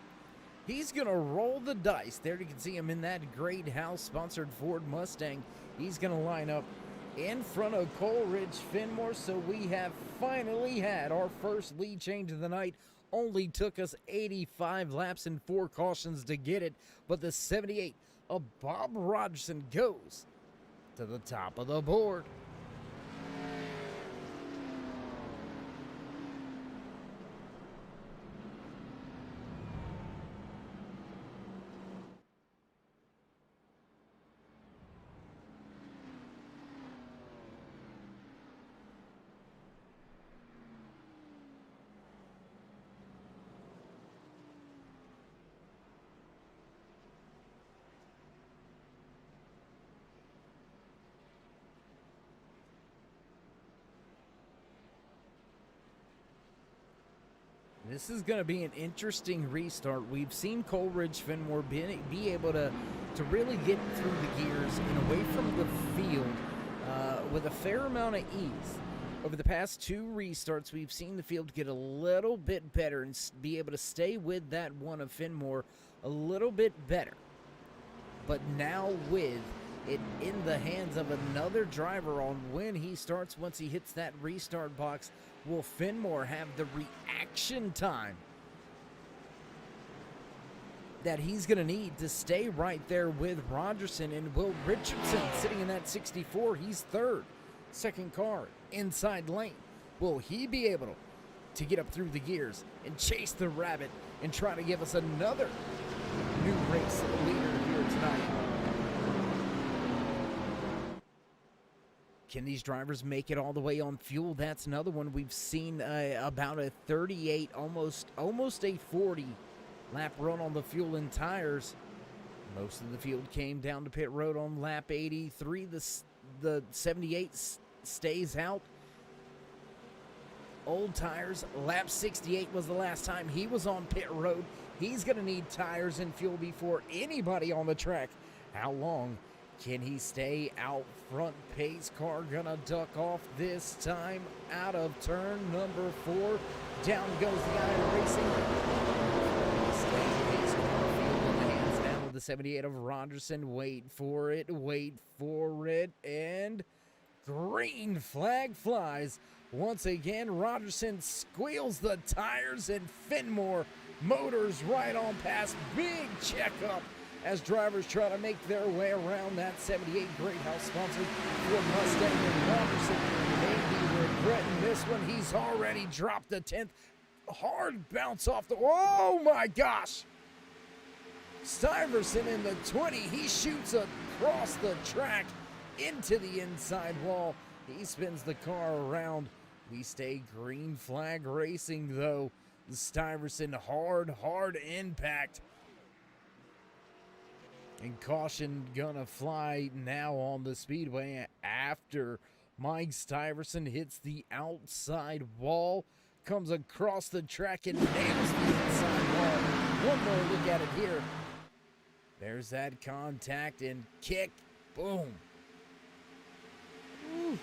He's going to roll the dice. There you can see him in that Great House-sponsored Ford Mustang. He's going to line up in front of Coleridge Finmore. So we have finally had our first lead change of the night. Only took us 85 laps and 4 cautions to get it. But the 78 of Bob Rogerson goes to the top of the board. This is going to be an interesting restart. We've seen Coleridge Finmore be able to really get through the gears and away from the field with a fair amount of ease. Over the past 2 restarts, we've seen the field get a little bit better and be able to stay with that one of Finmore a little bit better. But now with it in the hands of another driver on when he starts, once he hits that restart box, will Finmore have the reaction time that he's going to need to stay right there with Rogerson and Will Richardson sitting in that 64. He's third. Second car inside lane. Will he be able to get up through the gears and chase the rabbit and try to give us another new race leader here tonight? Can these drivers make it all the way on fuel? That's another one. We've seen about a 38, almost a 40 lap run on the fuel and tires. Most of the field came down to pit road on lap 83. The 78 stays out. Old tires. Lap 68 was the last time he was on pit road. He's going to need tires and fuel before anybody on the track. How long can he stay out front? Pace car going to duck off this time out of turn number 4. Down goes the guy racing. Pace car field in the hands down with the 78 of Rogerson. Wait for it, and green flag flies. Once again, Rogerson squeals the tires, and Finmore motors right on past. Big checkup as drivers try to make their way around that 78 Greathouse sponsored Ford Mustang. And Rogerson may be regretting this one. He's already dropped the 10th. Hard bounce off the... Oh my gosh! Stuyvesant in the 20. He shoots across the track into the inside wall. He spins the car around. We stay green flag racing though. Stuyvesant hard impact. And caution gonna fly now on the speedway after Mike Stuyvesant hits the outside wall. Comes across the track and nails the inside wall. One more look at it here. There's that contact and kick. Boom. Woo.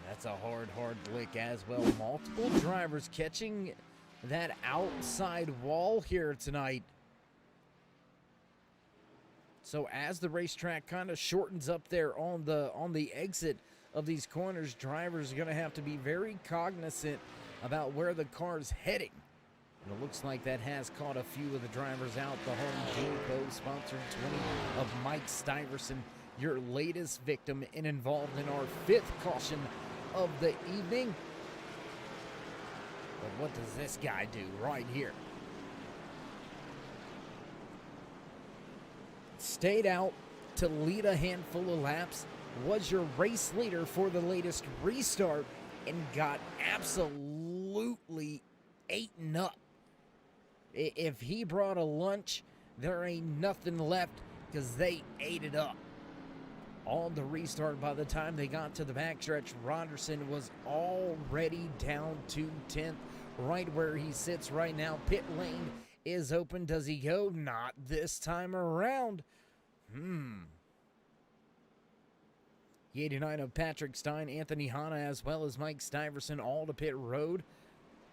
That's a hard lick as well. Multiple drivers catching that outside wall here tonight. So as the racetrack kind of shortens up there on the exit of these corners, drivers are going to have to be very cognizant about where the car's heading. And it looks like that has caught a few of the drivers out. The Home Depot sponsored 20 of Mike Stuyvesant, your latest victim and involved in our 5th caution of the evening. But what does this guy do right here? Stayed out to lead a handful of laps, was your race leader for the latest restart, and got absolutely eaten up. If he brought a lunch, there ain't nothing left because they ate it up. On the restart, by the time they got to the backstretch, Rogerson was already down to 10th, right where he sits right now. Pit lane is open. Does he go? Not this time around. The 89 of Patrick Stein, Anthony Hanna, as well as Mike Stuyvesant, all to pit road.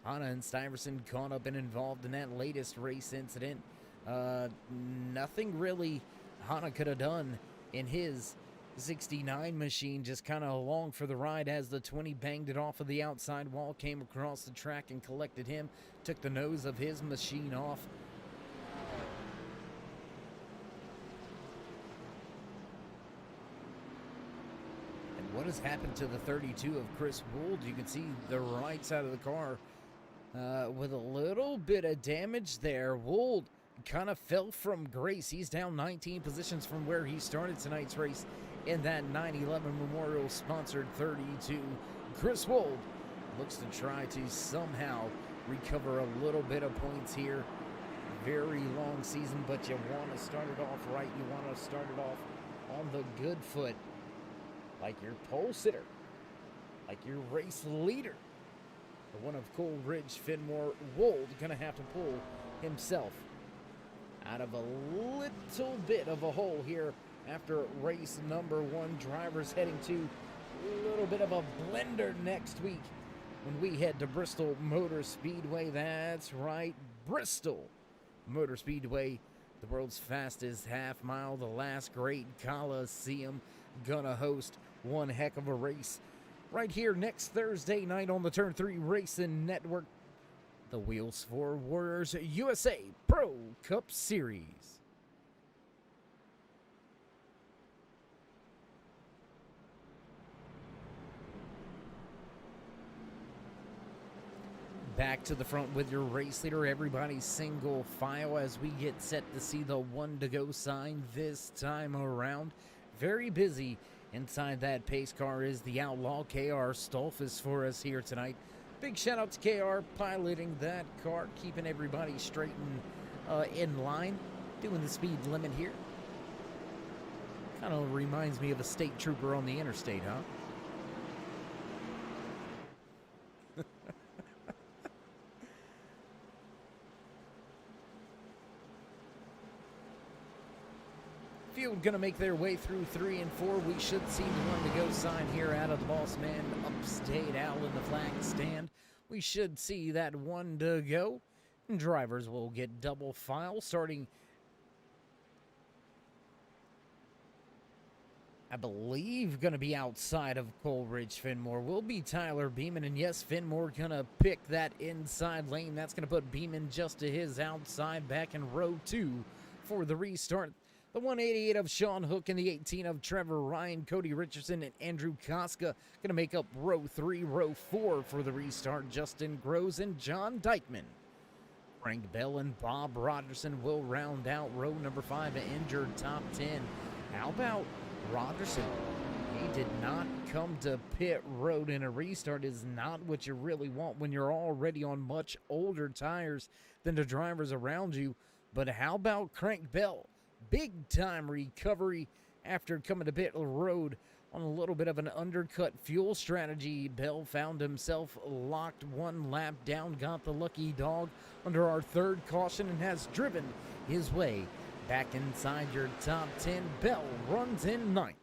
Hanna and Stuyvesant caught up and involved in that latest race incident. Nothing really Hanna could have done in his 69 machine, just kind of along for the ride as the 20 banged it off of the outside wall, came across the track and collected him, took the nose of his machine off. And what has happened to the 32 of Chris Wold? You can see the right side of the car with a little bit of damage there. Wold kind of fell from grace. He's down 19 positions from where he started tonight's race in that 9/11 Memorial sponsored 32. Chris Wold looks to try to somehow recover a little bit of points here. Very long season, but you want to start it off right. You want to start it off on the good foot, like your pole sitter, like your race leader. The one of Coleridge, Finmore, Wold gonna have to pull himself out of a little bit of a hole here after race number 1. Drivers heading to a little bit of a blender next week when we head to Bristol Motor Speedway. That's right, Bristol Motor Speedway, the world's fastest half mile, the last great Coliseum. Gonna host one heck of a race right here next Thursday night on the Turn 3 Racing Network, the Wheels for Warriors USA Pro Cup Series. Back to the front with your race leader. Everybody single file as we get set to see the 1 to go sign this time around. Very busy inside that pace car is the Outlaw KR Stolfus for us here tonight. Big shout out to KR piloting that car, keeping everybody straight and in line, doing the speed limit here. Kind of reminds me of a state trooper on the interstate, huh? Field gonna make their way through 3 and 4. We should see the 1 to go sign here out of the boss man upstate Al in the flag stand. We should see that 1 to go. And drivers will get double file starting, I believe, gonna be outside of Coleridge. Fenmore will be Tyler Beeman, and yes, Fenmore gonna pick that inside lane. That's gonna put Beeman just to his outside, back in row 2 for the restart. The 188 of Sean Hook and the 18 of Trevor Ryan, Cody Richardson, and Andrew Koska going to make up row 3, row 4 for the restart. Justin Groves and John Dykeman. Frank Bell and Bob Rogerson will round out row number 5 and enter top 10. How about Rogerson? He did not come to pit road, and a restart is not what you really want when you're already on much older tires than the drivers around you. But how about Crank Bell? Big time recovery after coming to pit road on a little bit of an undercut fuel strategy. Bell found himself locked 1 lap down, got the lucky dog under our 3rd caution, and has driven his way back inside your top 10. Bell runs in 9th.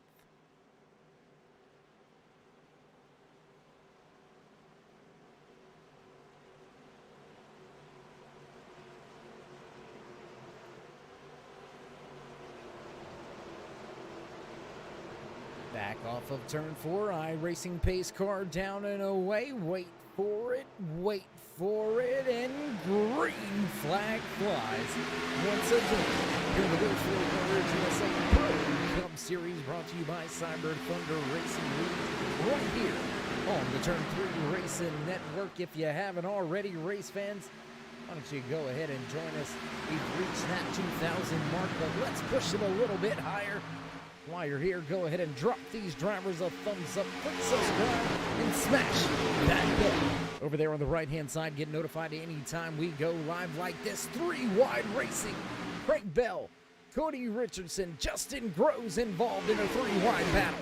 Back off of turn 4, iRacing pace car down and away. Wait for it, and green flag flies. Once again, here in the Wheels for Warriors USA Pro Cup Series, brought to you by Cyber Thunder Racing League, right here on the Turn 3 Racing Network. If you haven't already, race fans, why don't you go ahead and join us? We've reached that 2,000 mark, but let's push it a little bit higher. While you're here, go ahead and drop these drivers a thumbs up, click subscribe, and smash that bell. Over there on the right-hand side, get notified anytime we go live like this. 3 wide racing. Craig Bell, Cody Richardson, Justin Groves involved in a 3 wide battle.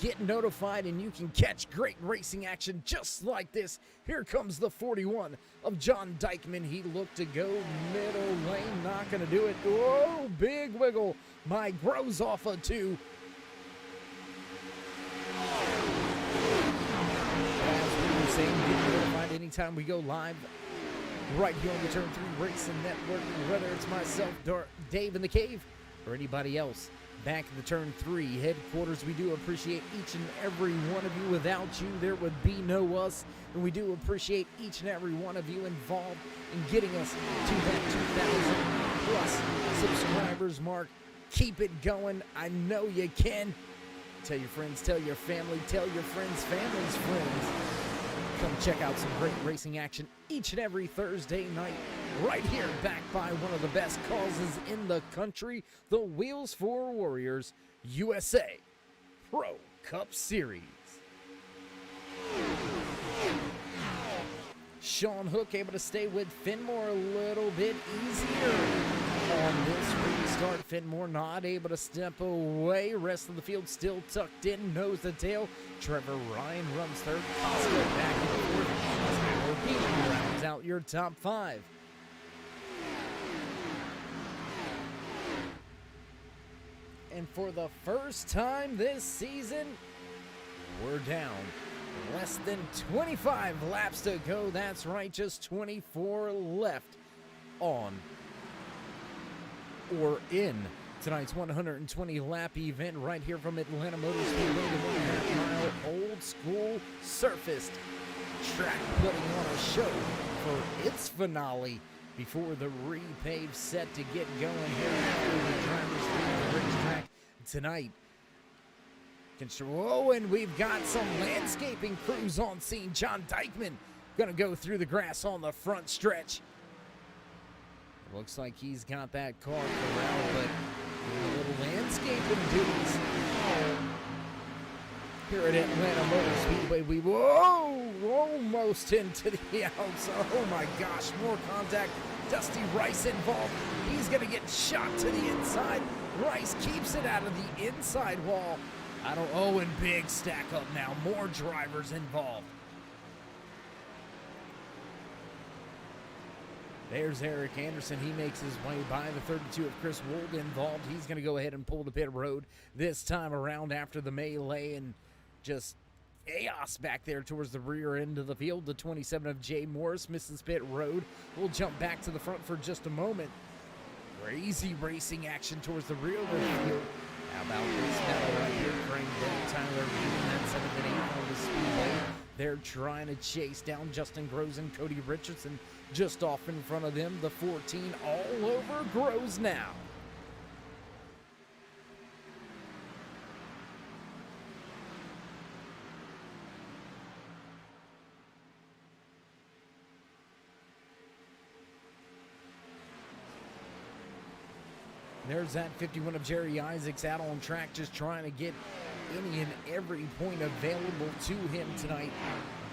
Get notified and you can catch great racing action just like this. Here comes the 41 of John Dykeman. He looked to go middle lane, not going to do it. Whoa, big wiggle by Groves off a 2. As we were saying, get notified anytime we go live right here on the Turn 3 Racing Network, whether it's myself, Dave in the Cave, or anybody else. Back at the Turn 3 headquarters, we do appreciate each and every one of you. Without you, there would be no us. And we do appreciate each and every one of you involved in getting us to that 2,000 plus subscribers mark. Keep it going. I know you can. Tell your friends, tell your family, tell your friends' families' friends. Come check out some great racing action each and every Thursday night, right here, backed by one of the best causes in the country, the Wheels for Warriors USA Pro Cup Series. Sean Hook able to stay with Fenmore a little bit easier on this restart. Fenmore not able to step away. Rest of the field still tucked in, nose to tail. Trevor Ryan runs third. Costa back and forth. Tyler Beaton rounds out your top 5. And for the first time this season, we're down less than 25 laps to go. That's right, just 24 left on or in tonight's 120 lap event right here from Atlanta Motor Speedway, the 1.5 mile old school surfaced track, putting on a show for its finale before the repave set to get going here after the drivers leave the racetrack tonight. Oh, and we've got some landscaping crews on scene. John Dykeman gonna go through the grass on the front stretch. Looks like he's got that car corralled, but doing a little landscaping duties here at Atlanta Motor Speedway. We almost into the outside. Oh my gosh, more contact. Dusty Rice involved. He's gonna get shot to the inside. Rice keeps it out of the inside wall. And big stack up now. More drivers involved. There's Eric Anderson. He makes his way by the 32 of Chris Wold involved. He's going to go ahead and pull the pit road this time around after the melee and just chaos back there towards the rear end of the field. The 27 of Jay Morris misses pit road. We'll jump back to the front for just a moment. Crazy racing action towards the rear of the field. How about this battle right here? Craig Bell, Tyler Reed, that 7th and 8th on the speedway. They're trying to chase down Justin Groves and Cody Richardson just off in front of them. The 14 all over Groves now. There's that 51 of Jerry Isaacs out on track, just trying to get any and every point available to him tonight.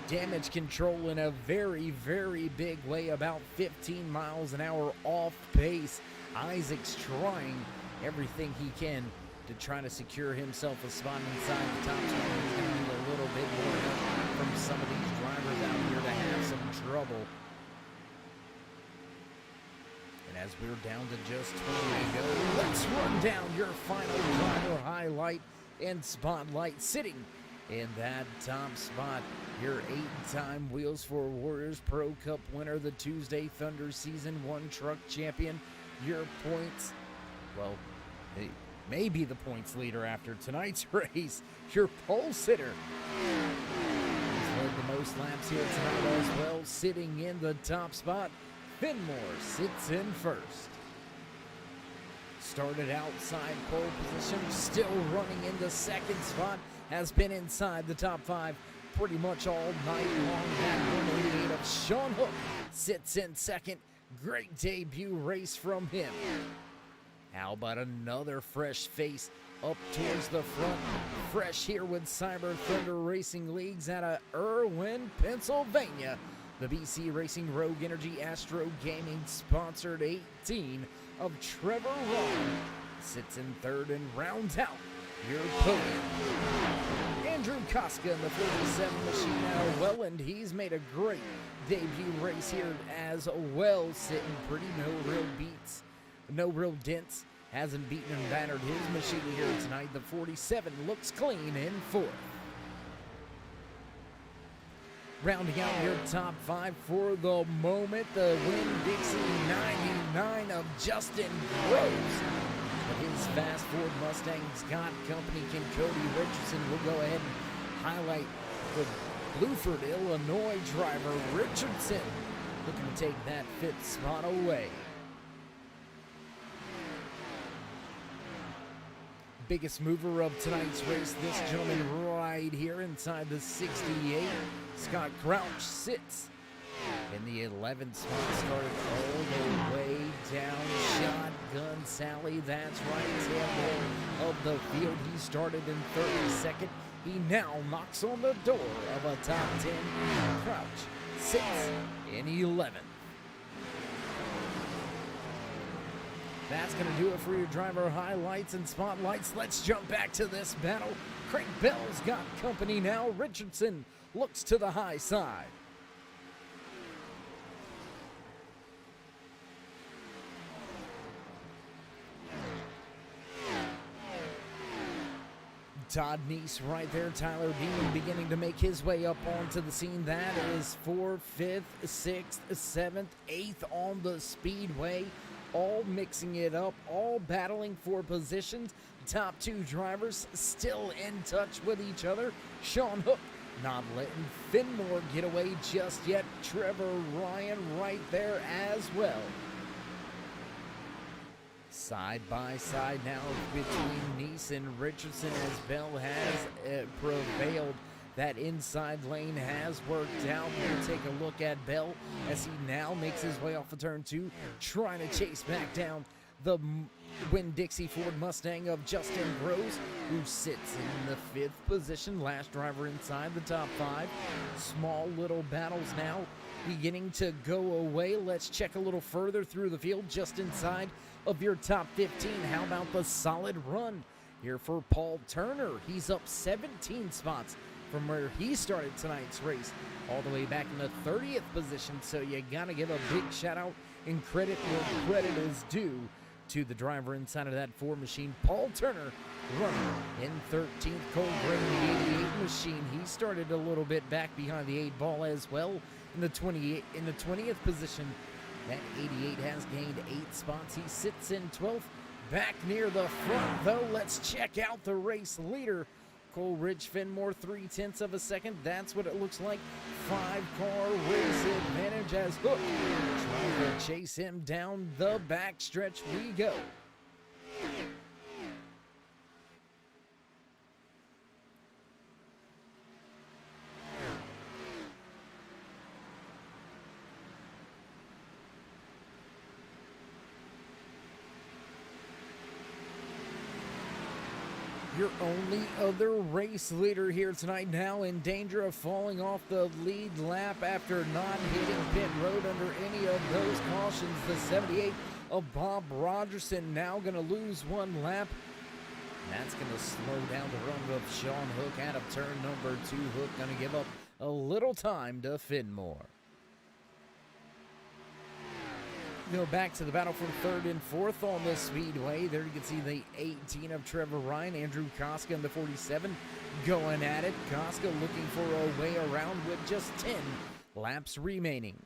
Damage control in a very, very big way, about 15 miles an hour off pace. Isaacs trying everything he can to try to secure himself a spot inside the top 20. He's going to need a little bit more help from some of these drivers out here to have some trouble. As we're down to just 20 to go, let's run down your final driver highlight and spotlight. Sitting in that top spot, your 8-time Wheels for Warriors Pro Cup winner, the Tuesday Thunder Season 1 truck champion. Your points, well, maybe the points leader after tonight's race. Your pole sitter. He's led the most laps here tonight as well, sitting in the top spot. Finmore sits in first. Started outside pole position, still running in the second spot, has been inside the top 5 pretty much all night long. That 188 of Sean Hook sits in second. Great debut race from him. How about another fresh face up towards the front? Fresh here with Cyber Thunder Racing Leagues out of Irwin, Pennsylvania. The BC Racing Rogue Energy Astro Gaming sponsored 18 of Trevor Ron sits in third and rounds out your podium. Andrew Koska in the 47 machine out of Welland. He's made a great debut race here as well, sitting pretty, no real beats, no real dents. Hasn't beaten and battered his machine here tonight. The 47 looks clean in fourth. Rounding out your top 5 for the moment, the Winn-Dixie 99 of Justin Groves. But his fast Ford Mustang's got company. Can Cody Richardson will go ahead and highlight the Bluford, Illinois driver Richardson, looking to take that 5th spot away. Biggest mover of tonight's race, this gentleman right here inside the 68. Scott Crouch sits in the 11th spot, started all the way down. Shotgun Sally, that's right, tail of the field. He started in 32nd. He now knocks on the door of a top 10. Crouch sits in 11th. That's going to do it for your driver highlights and spotlights. Let's jump back to this battle. Craig Bell's got company now. Richardson looks to the high side. Todd Neese right there. Tyler Bean beginning to make his way up onto the scene. That is 4th, 5th, 6th, 7th, 8th on the speedway. All mixing it up, all battling for positions. Top two drivers still in touch with each other. Sean Hook not letting Finmore get away just yet. Trevor Ryan right there as well. Side by side now between Neese and Richardson as Bell has prevailed. That inside lane has worked out. We'll take a look at Bell as he now makes his way off of turn 2, trying to chase back down the Winn-Dixie Ford Mustang of Justin Groves, who sits in the 5th position. Last driver inside the top 5. Small little battles now beginning to go away. Let's check a little further through the field, just inside of your top 15. How about the solid run here for Paul Turner? He's up 17 spots from where he started tonight's race, all the way back in the 30th position. So you gotta give a big shout out and credit where credit is due to the driver inside of that Ford machine, Paul Turner, running in 13th. Cole Gray, the 88 machine, he started a little bit back behind the 8 ball as well in the 20th position. That 88 has gained 8 spots. He sits in 12th. Back near the front, though, let's check out the race leader, Coleridge Finmore, 0.3 of a second. That's what it looks like. 5-car race advantage as Hook trying to chase him down the backstretch we go. Your only other race leader here tonight, now in danger of falling off the lead lap after not hitting pit road under any of those cautions. The 78 of Bob Rogerson now going to lose 1 lap. That's going to slow down the run of Sean Hook out of turn number 2. Hook going to give up a little time to Finmore. Go back to the battle for 3rd and 4th on the speedway. There you can see the 18 of Trevor Ryan, Andrew Koska in the 47 going at it. Koska looking for a way around with just 10 laps remaining.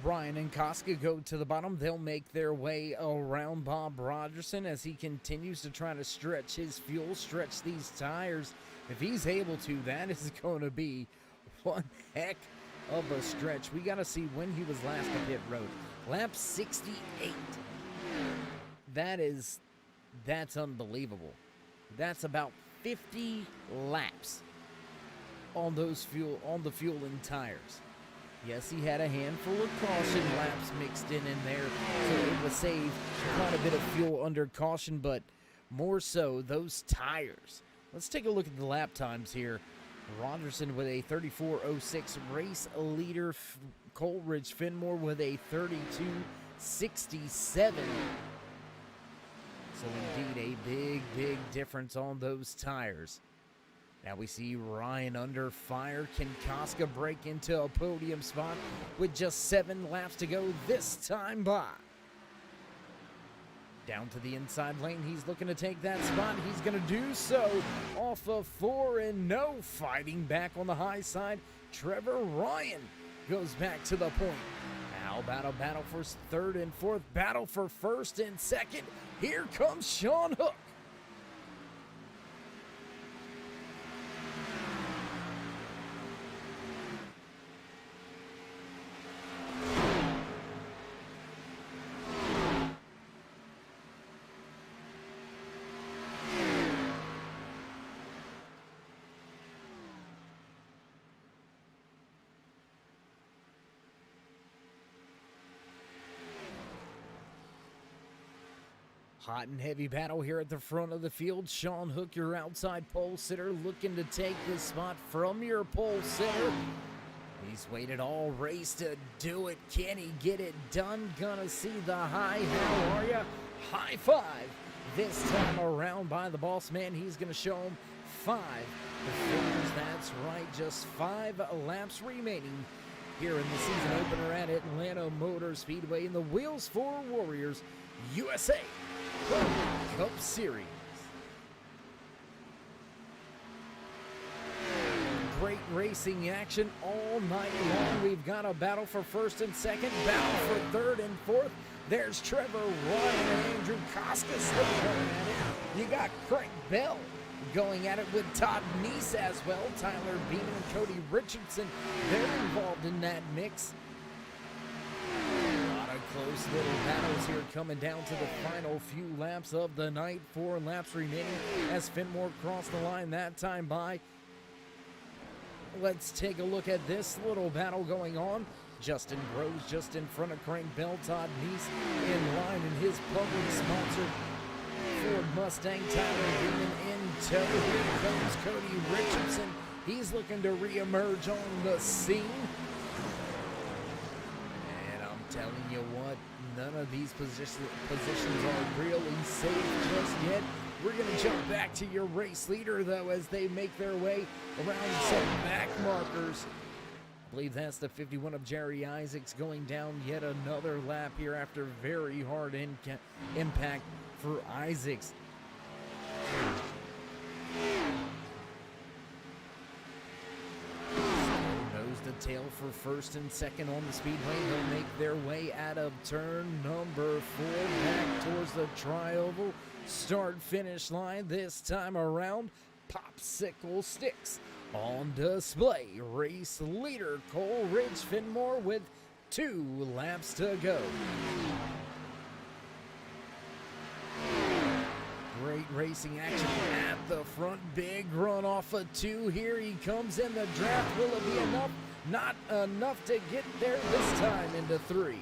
Ryan and Koska go to the bottom. They'll make their way around Bob Rogerson as he continues to try to stretch his fuel, stretch these tires. If he's able to, that is going to be one heck of a stretch. We got to see when he was last on pit road. Lap 68. That's unbelievable. That's about 50 laps on the fuel and tires. Yes, he had a handful of caution laps mixed in there, so it would save quite a bit of fuel under caution, but more so those tires. Let's take a look at the lap times here. Rogerson with a 34.06 race leader. Coleridge Finmore with a 32.67. So indeed a big difference on those tires. Now we see Ryan under fire. Can Koska break into a podium spot with just 7 laps to go this time by? Down to the inside lane. He's looking to take that spot. He's going to do so off of 4 and no. Fighting back on the high side. Trevor Ryan goes back to the point. How about a battle for 3rd and 4th? Battle for 1st and 2nd. Here comes Sean Hook. Hot and heavy battle here at the front of the field. Sean Hook, your outside pole sitter, looking to take this spot from your pole sitter. He's waited all race to do it. Can he get it done? Gonna see the high. How are ya? High five. This time around by the boss man. He's gonna show him 5 defenders. That's right. Just 5 laps remaining here in the season opener at Atlanta Motor Speedway in the Wheels for Warriors USA Pro Cup Series. Great racing action all night long. We've got a battle for first and second, battle for third and fourth. There's Trevor Ryan and Andrew Koska still going at it. You got Craig Bell going at it with Todd Neese as well. Tyler Beeman and Cody Richardson, they're involved in that mix. A lot of close little battles here coming down to the final few laps of the night. 4 laps remaining as Fenmore crossed the line that time by. Let's take a look at this little battle going on. Justin Rose just in front of Craig Bell. Todd Neese in line in his public-sponsored Ford Mustang. Tyler Beeman in tow. Here comes Cody Richardson. He's looking to reemerge on the scene. And I'm telling you what, none of these positions are really safe just yet. We're going to jump back to your race leader, though, as they make their way around some back markers. I believe that's the 51 of Jerry Isaacs going down yet another lap here after very hard impact for Isaacs. Nose to tail for first and second on the speedway. They'll make their way out of turn number 4 back towards the tri-oval start-finish line. This time around, popsicle sticks on display. Race leader Coleridge Fenmore with 2 laps to go. Great racing action at the front. Big run off of 2. Here he comes in the draft. Will it be enough? Not enough to get there this time into 3.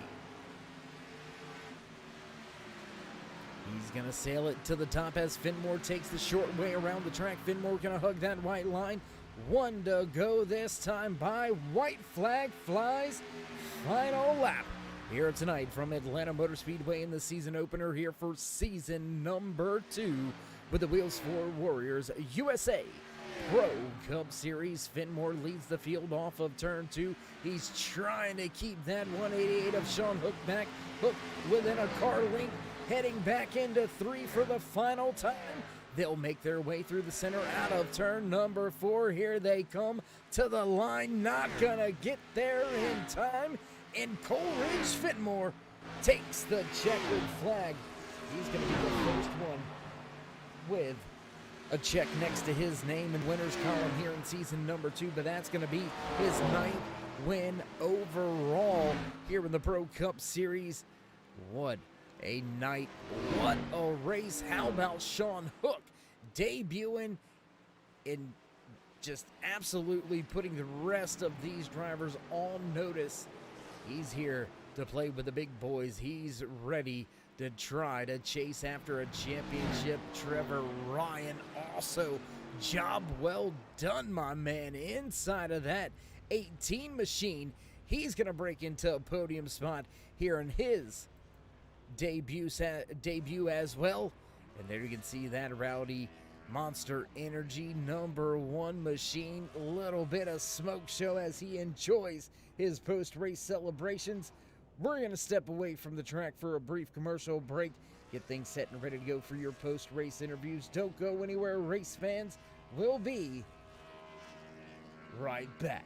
He's going to sail it to the top as Fenmore takes the short way around the track. Fenmore going to hug that white line. 1 to go this time by. White flag flies. Final lap here tonight from Atlanta Motor Speedway in the season opener here for season number 2 with the Wheels for Warriors USA Pro Cup Series. Fenmore leads the field off of turn 2. He's trying to keep that 188 of Sean Hook back. Hook within a car length, heading back into 3 for the final time. They'll make their way through the center out of turn number 4. Here they come to the line. Not gonna get there in time. And Coleridge Fenmore takes the checkered flag. He's gonna be the first one with a check next to his name in winner's column here in season number 2. But that's gonna be his 9th win overall here in the Pro Cup Series. What a night. What a race. How about Sean Hook debuting and just absolutely putting the rest of these drivers on notice. He's here to play with the big boys. He's ready to try to chase after a championship. Trevor Ryan also, job well done, my man. Inside of that 18 machine, he's going to break into a podium spot here in his debut as well. And there you can see that Rowdy Monster Energy #1 machine. A little bit of smoke show as he enjoys his post-race celebrations. We're going to step away from the track for a brief commercial break. Get things set and ready to go for your post-race interviews. Don't go anywhere, race fans. We'll be right back.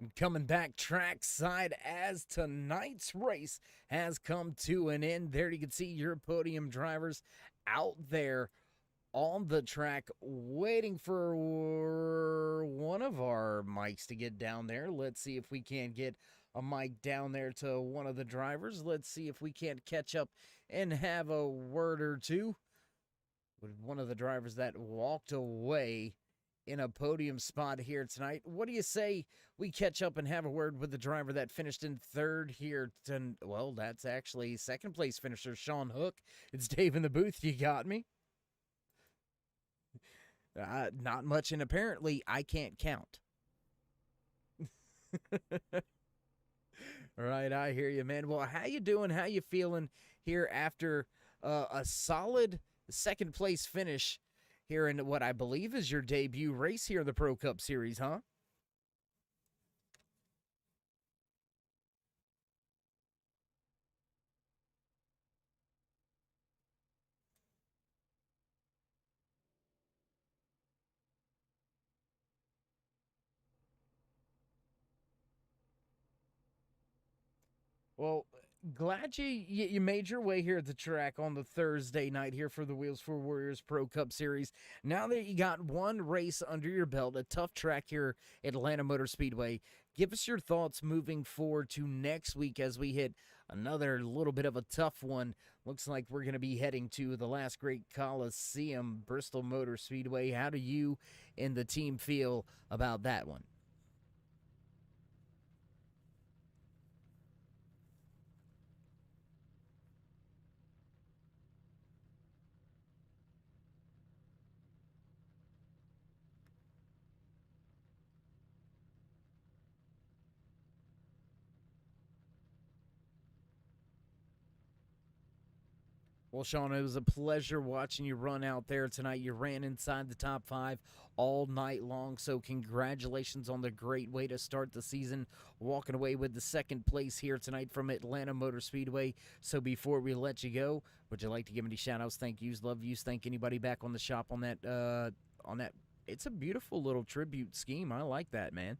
And coming back trackside as tonight's race has come to an end. There you can see your podium drivers out there on the track waiting for one of our mics to get down there. Let's see if we can get a mic down there to one of the drivers. Let's see if we can't catch up and have a word or two with one of the drivers that walked away in a podium spot here tonight. What do you say we catch up and have a word with the driver that finished in third here? Well, that's actually second place finisher Sean Hook. It's Dave in the booth. You got me? Not much, and apparently I can't count. All right, I hear you, man. Well, how you doing? How you feeling here after a solid second place finish here in what I believe is your debut race here in the Pro Cup Series, huh? Well, glad you made your way here at the track on the Thursday night here for the Wheels for Warriors Pro Cup Series. Now that you got one race under your belt, a tough track here at Atlanta Motor Speedway, give us your thoughts moving forward to next week as we hit another little bit of a tough one. Looks like we're going to be heading to the last great Coliseum, Bristol Motor Speedway. How do you and the team feel about that one? Well, Sean, it was a pleasure watching you run out there tonight. You ran inside the top 5 all night long, so congratulations on the great way to start the season, walking away with the second place here tonight from Atlanta Motor Speedway. So before we let you go, would you like to give any shout-outs, thank yous, love yous, thank anybody back on the shop on that? It's a beautiful little tribute scheme. I like that, man.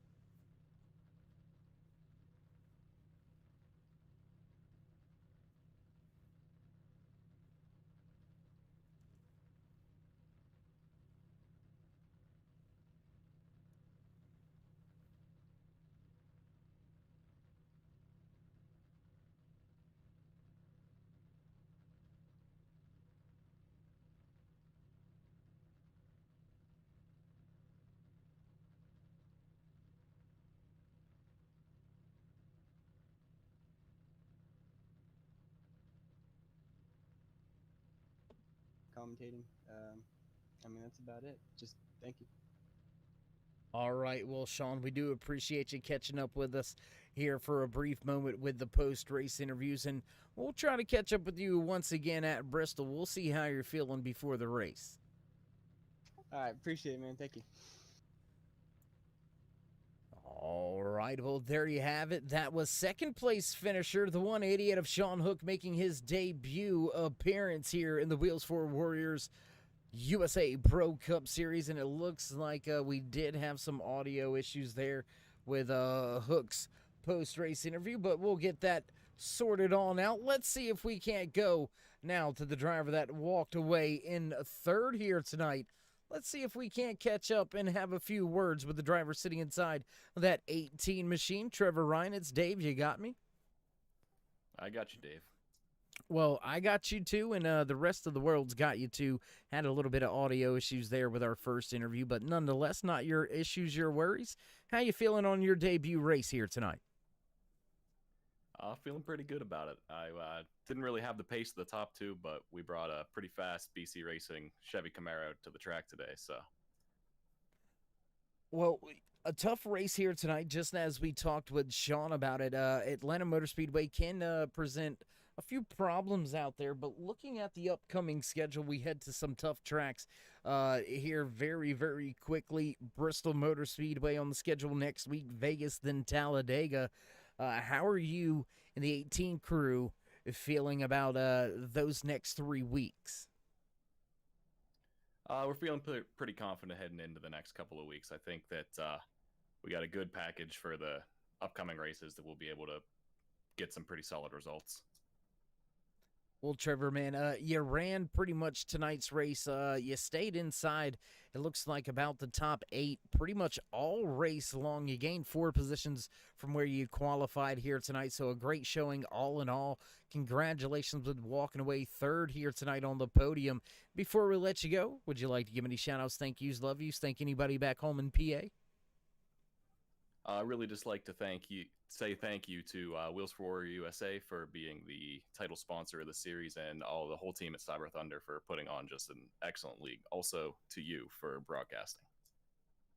Commentating. That's about it. Just thank you. All right. Well, Sean, we do appreciate you catching up with us here for a brief moment with the post-race interviews, and we'll try to catch up with you once again at Bristol. We'll see how you're feeling before the race. All right. Appreciate it, man. Thank you. All right, well, there you have it. That was second place finisher, the 188 of Sean Hook, making his debut appearance here in the Wheels for Warriors USA Pro Cup Series, and it looks like we did have some audio issues there with Hook's post-race interview, but we'll get that sorted on out. Let's see if we can't go now to the driver that walked away in third here tonight. Let's see if we can't catch up and have a few words with the driver sitting inside that 18 machine. Trevor Ryan, it's Dave. You got me? I got you, Dave. Well, I got you too, and the rest of the world's got you too. Had a little bit of audio issues there with our first interview, but nonetheless, not your issues, your worries. How you feeling on your debut race here tonight? Feeling pretty good about it. I didn't really have the pace of the top 2, but we brought a pretty fast BC Racing Chevy Camaro to the track today. So, well, a tough race here tonight, just as we talked with Sean about it. Atlanta Motor Speedway can present a few problems out there, but looking at the upcoming schedule, we head to some tough tracks here very, very quickly. Bristol Motor Speedway on the schedule next week, Vegas, then Talladega. How are you and the 18 crew feeling about those next 3 weeks? we're feeling pretty confident heading into the next couple of weeks. I think that we got a good package for the upcoming races that we'll be able to get some pretty solid results. Well, Trevor, man, you ran pretty much tonight's race. You stayed inside, it looks like, about the top 8 pretty much all race long. You gained 4 positions from where you qualified here tonight, so a great showing all in all. Congratulations with walking away 3rd here tonight on the podium. Before we let you go, would you like to give any shout-outs, thank yous, love yous, thank anybody back home in PA? I really just like to say thank you to Wheels for Warrior USA for being the title sponsor of the series, and the whole team at Cyber Thunder for putting on just an excellent league. Also to you for broadcasting.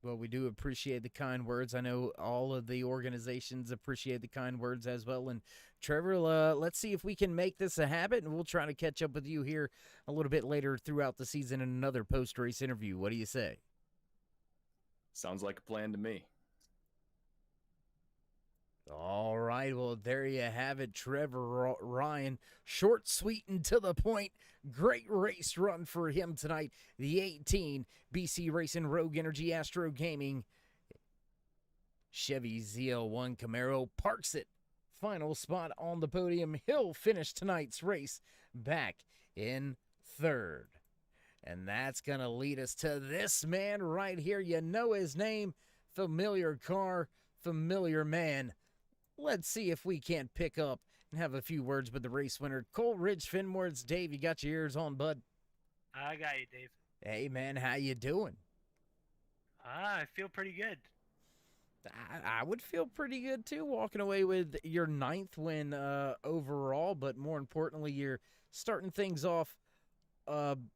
Well, we do appreciate the kind words. I know all of the organizations appreciate the kind words as well. And Trevor, let's see if we can make this a habit, and we'll try to catch up with you here a little bit later throughout the season in another post-race interview. What do you say? Sounds like a plan to me. All right, well, there you have it, Trevor Ryan. Short, sweet, and to the point. Great race run for him tonight. The 18 BC Racing Rogue Energy Astro Gaming Chevy ZL1 Camaro parks it. Final spot on the podium. He'll finish tonight's race back in 3rd. And that's going to lead us to this man right here. You know his name. Familiar car, familiar man. Let's see if we can't pick up and have a few words with the race winner, Cole Ridge Finmore's. Dave, you got your ears on, bud? I got you, Dave. Hey, man, how you doing? I feel pretty good. I would feel pretty good, too, walking away with your 9th win overall, but more importantly, you're starting things off on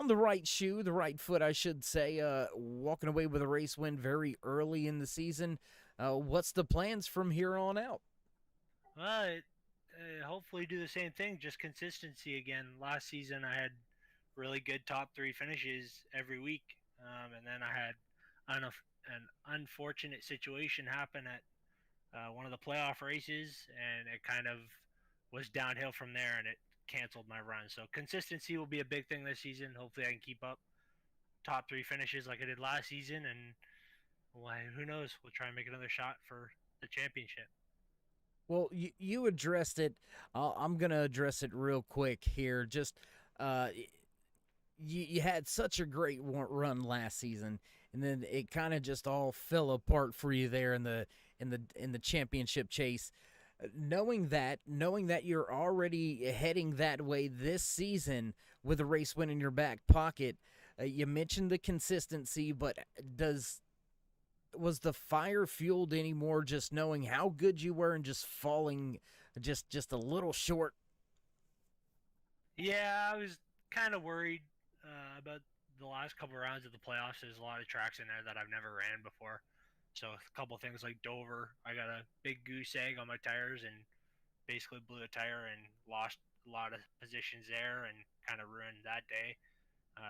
the right shoe, the right foot, I should say, walking away with a race win very early in the season. What's the plans from here on out? Well, hopefully do the same thing, just consistency again. Last season I had really good top 3 finishes every week, and then I had an unfortunate situation happen at one of the playoff races, and it kind of was downhill from there, and it canceled my run. So consistency will be a big thing this season. Hopefully I can keep up top 3 finishes like I did last season, and well, who knows? We'll try and make another shot for the championship. Well, you addressed it. I'm going to address it real quick here. Just you had such a great run last season, and then it kind of just all fell apart for you there in the championship chase. Knowing that you're already heading that way this season with a race win in your back pocket, you mentioned the consistency, but was the fire fueled anymore just knowing how good you were and just falling just a little short? Yeah, I was kind of worried about the last couple of rounds of the playoffs. There's a lot of tracks in there that I've never ran before. So a couple of things like Dover, I got a big goose egg on my tires and basically blew a tire and lost a lot of positions there and kind of ruined that day.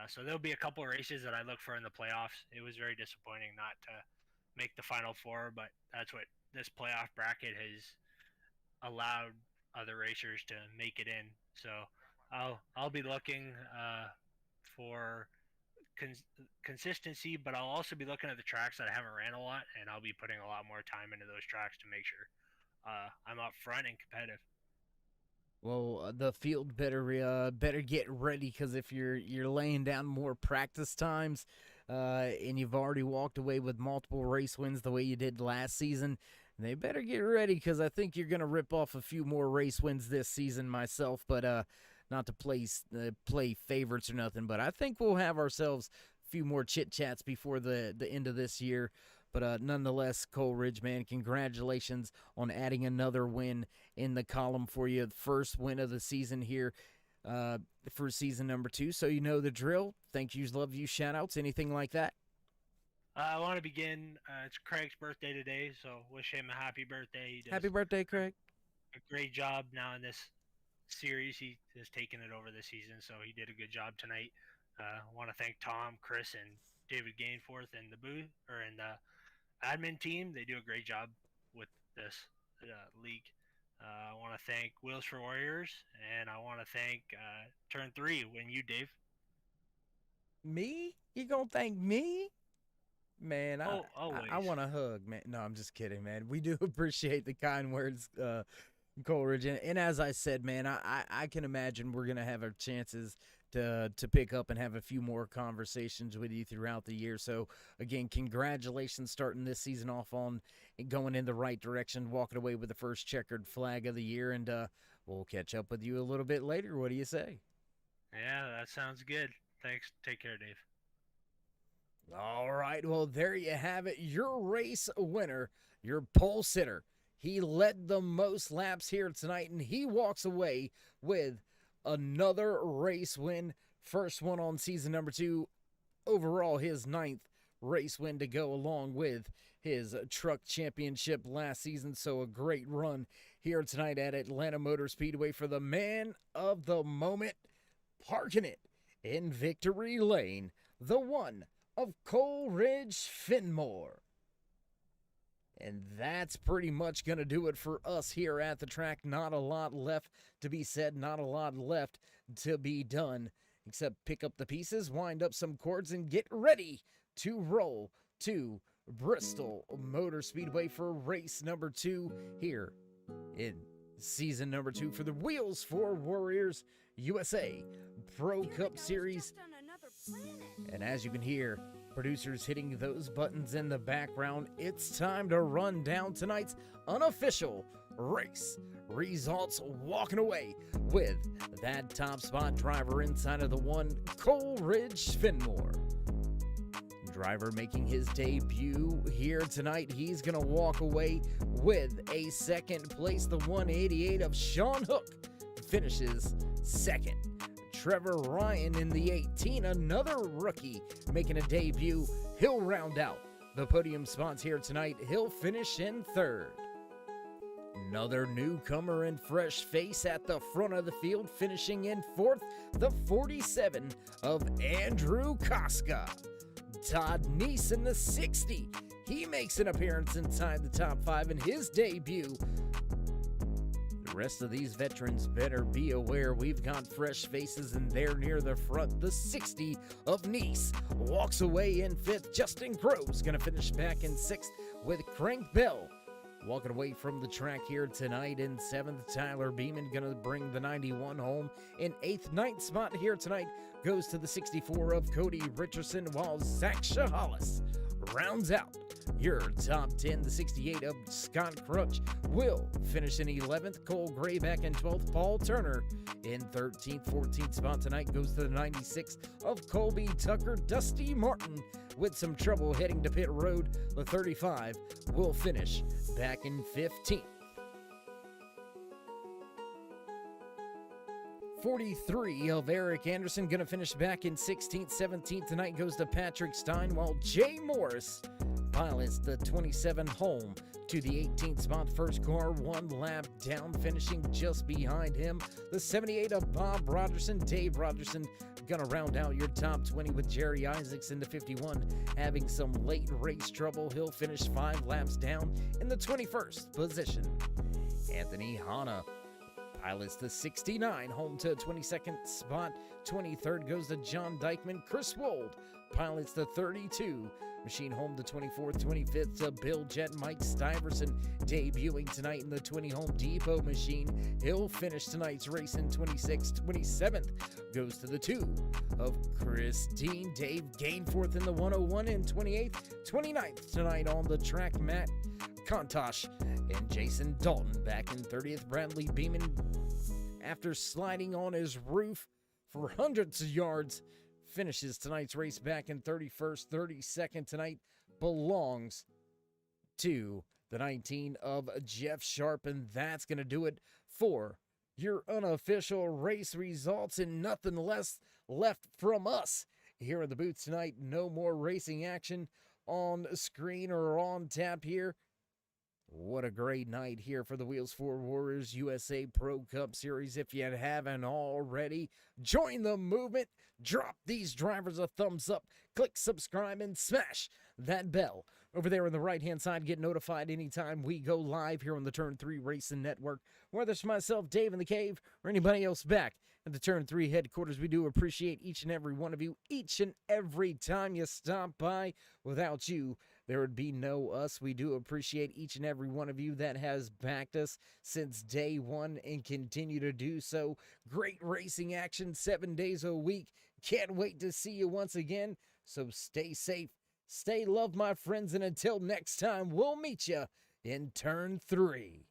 So there'll be a couple of races that I look for in the playoffs. It was very disappointing not to make the Final Four, but that's what this playoff bracket has allowed other racers to make it in. So I'll be looking for consistency, but I'll also be looking at the tracks that I haven't ran a lot, and I'll be putting a lot more time into those tracks to make sure I'm up front and competitive. Well, the field better get ready, because if you're laying down more practice times, and you've already walked away with multiple race wins the way you did last season, they better get ready, because I think you're going to rip off a few more race wins this season myself, but not to play favorites or nothing, but I think we'll have ourselves a few more chit-chats before the end of this year. But nonetheless, Cole Ridge, man, congratulations on adding another win in the column for you. First win of the season here for season number 2. So you know the drill. Thank yous, love you, shout-outs, anything like that? I want to begin. It's Craig's birthday today, so wish him a happy birthday. Happy birthday, Craig. A great job now in this series. He has taken it over this season, so he did a good job tonight. I want to thank Tom, Chris, and David Gainforth in the booth or in the admin team. They do a great job with this league. I want to thank Wheels for Warriors, and I want to thank Turn 3 when you, Dave. Me? You gonna thank me? Man, Oh, I always. want a hug, man. No, I'm just kidding, man. We do appreciate the kind words, Coleridge. And as I said, man, I can imagine we're going to have our chances to pick up and have a few more conversations with you throughout the year. So, again, congratulations starting this season off on going in the right direction, walking away with the first checkered flag of the year. And we'll catch up with you a little bit later. What do you say? Yeah, that sounds good. Thanks. Take care, Dave. All right, well, there you have it. Your race winner, your pole sitter. He led the most laps here tonight, and he walks away with another race win. First one on season number 2. Overall, his 9th race win to go along with his truck championship last season. So a great run here tonight at Atlanta Motor Speedway for the man of the moment, parking it in victory lane, the one of Coleridge Fenmore. And that's pretty much going to do it for us here at the track. Not a lot left to be said, not a lot left to be done, except pick up the pieces, wind up some cords, and get ready to roll to Bristol Motor Speedway for race number 2 here in season number 2 for the Wheels for Warriors USA Pro Cup Series. And as you can hear, producers hitting those buttons in the background, it's time to run down tonight's unofficial race results, walking away with that top spot driver inside of the one, Coleridge Fenmore. Driver making his debut here tonight. He's going to walk away with a second place. The 188 of Sean Hook finishes second. Trevor Ryan in the 18, another rookie making a debut. He'll round out the podium spots here tonight. He'll finish in third. Another newcomer and fresh face at the front of the field, finishing in fourth, the 47 of Andrew Koska. Todd Neese in the 60. He makes an appearance inside the top 5 in his debut. The rest of these veterans better be aware we've got fresh faces, and they're near the front. The 60 of Neese walks away in 5th. Justin Grove's going to finish back in 6th with Crank Bell walking away from the track here tonight in 7th. Tyler Beeman going to bring the 91 home in 8th. 9th spot here tonight goes to the 64 of Cody Richardson, while Zach Shahalis rounds out your top 10. The 68 of Scott Crutch will finish in 11th. Cole Grayback in 12th. Paul Turner in 13th. 14th spot tonight goes to the 96 of Colby Tucker. Dusty Martin with some trouble heading to pit road. The 35 will finish back in 15th. 43 of Eric Anderson going to finish back in 16th. 17th tonight goes to Patrick Stein, while Jay Morris pilots the 27 home to the 18th spot. First car 1 lap down, finishing just behind him. The 78 of Bob Rogerson. Dave Rogerson going to round out your top 20 with Jerry Isaacs in the 51 having some late race trouble. He'll finish 5 laps down in the 21st position. Anthony Hanna pilots the 69 home to 22nd spot. 23rd goes to John Dykeman. Chris Wold pilots the 32 machine home to 24th. 25th to Bill Jett. Mike Stiverson debuting tonight in the 20 Home Depot machine. He'll finish tonight's race in 26th. 27th goes to the 2 of Christine. Dave Gainforth in the 101 in 28th. 29th tonight on the track, Matt Kontosh and Jason Dalton back in 30th. Bradley Beeman, after sliding on his roof for hundreds of yards, finishes tonight's race back in 31st. 32nd tonight belongs to the 19 of Jeff Sharp, and that's going to do it for your unofficial race results, and nothing less left from us here in the booth tonight. No more racing action on screen or on tap here. What a great night here for the Wheels for Warriors USA Pro Cup Series. If you haven't already, join the movement. Drop these drivers a thumbs up. Click subscribe and smash that bell over there on the right-hand side. Get notified anytime we go live here on the Turn 3 Racing Network. Whether it's myself, Dave in the Cave, or anybody else back at the Turn 3 headquarters, we do appreciate each and every one of you, each and every time you stop by. Without you, there would be no us. We do appreciate each and every one of you that has backed us since day one and continue to do so. Great racing action 7 days a week. Can't wait to see you once again. So stay safe, stay loved, my friends, and until next time, we'll meet you in Turn 3.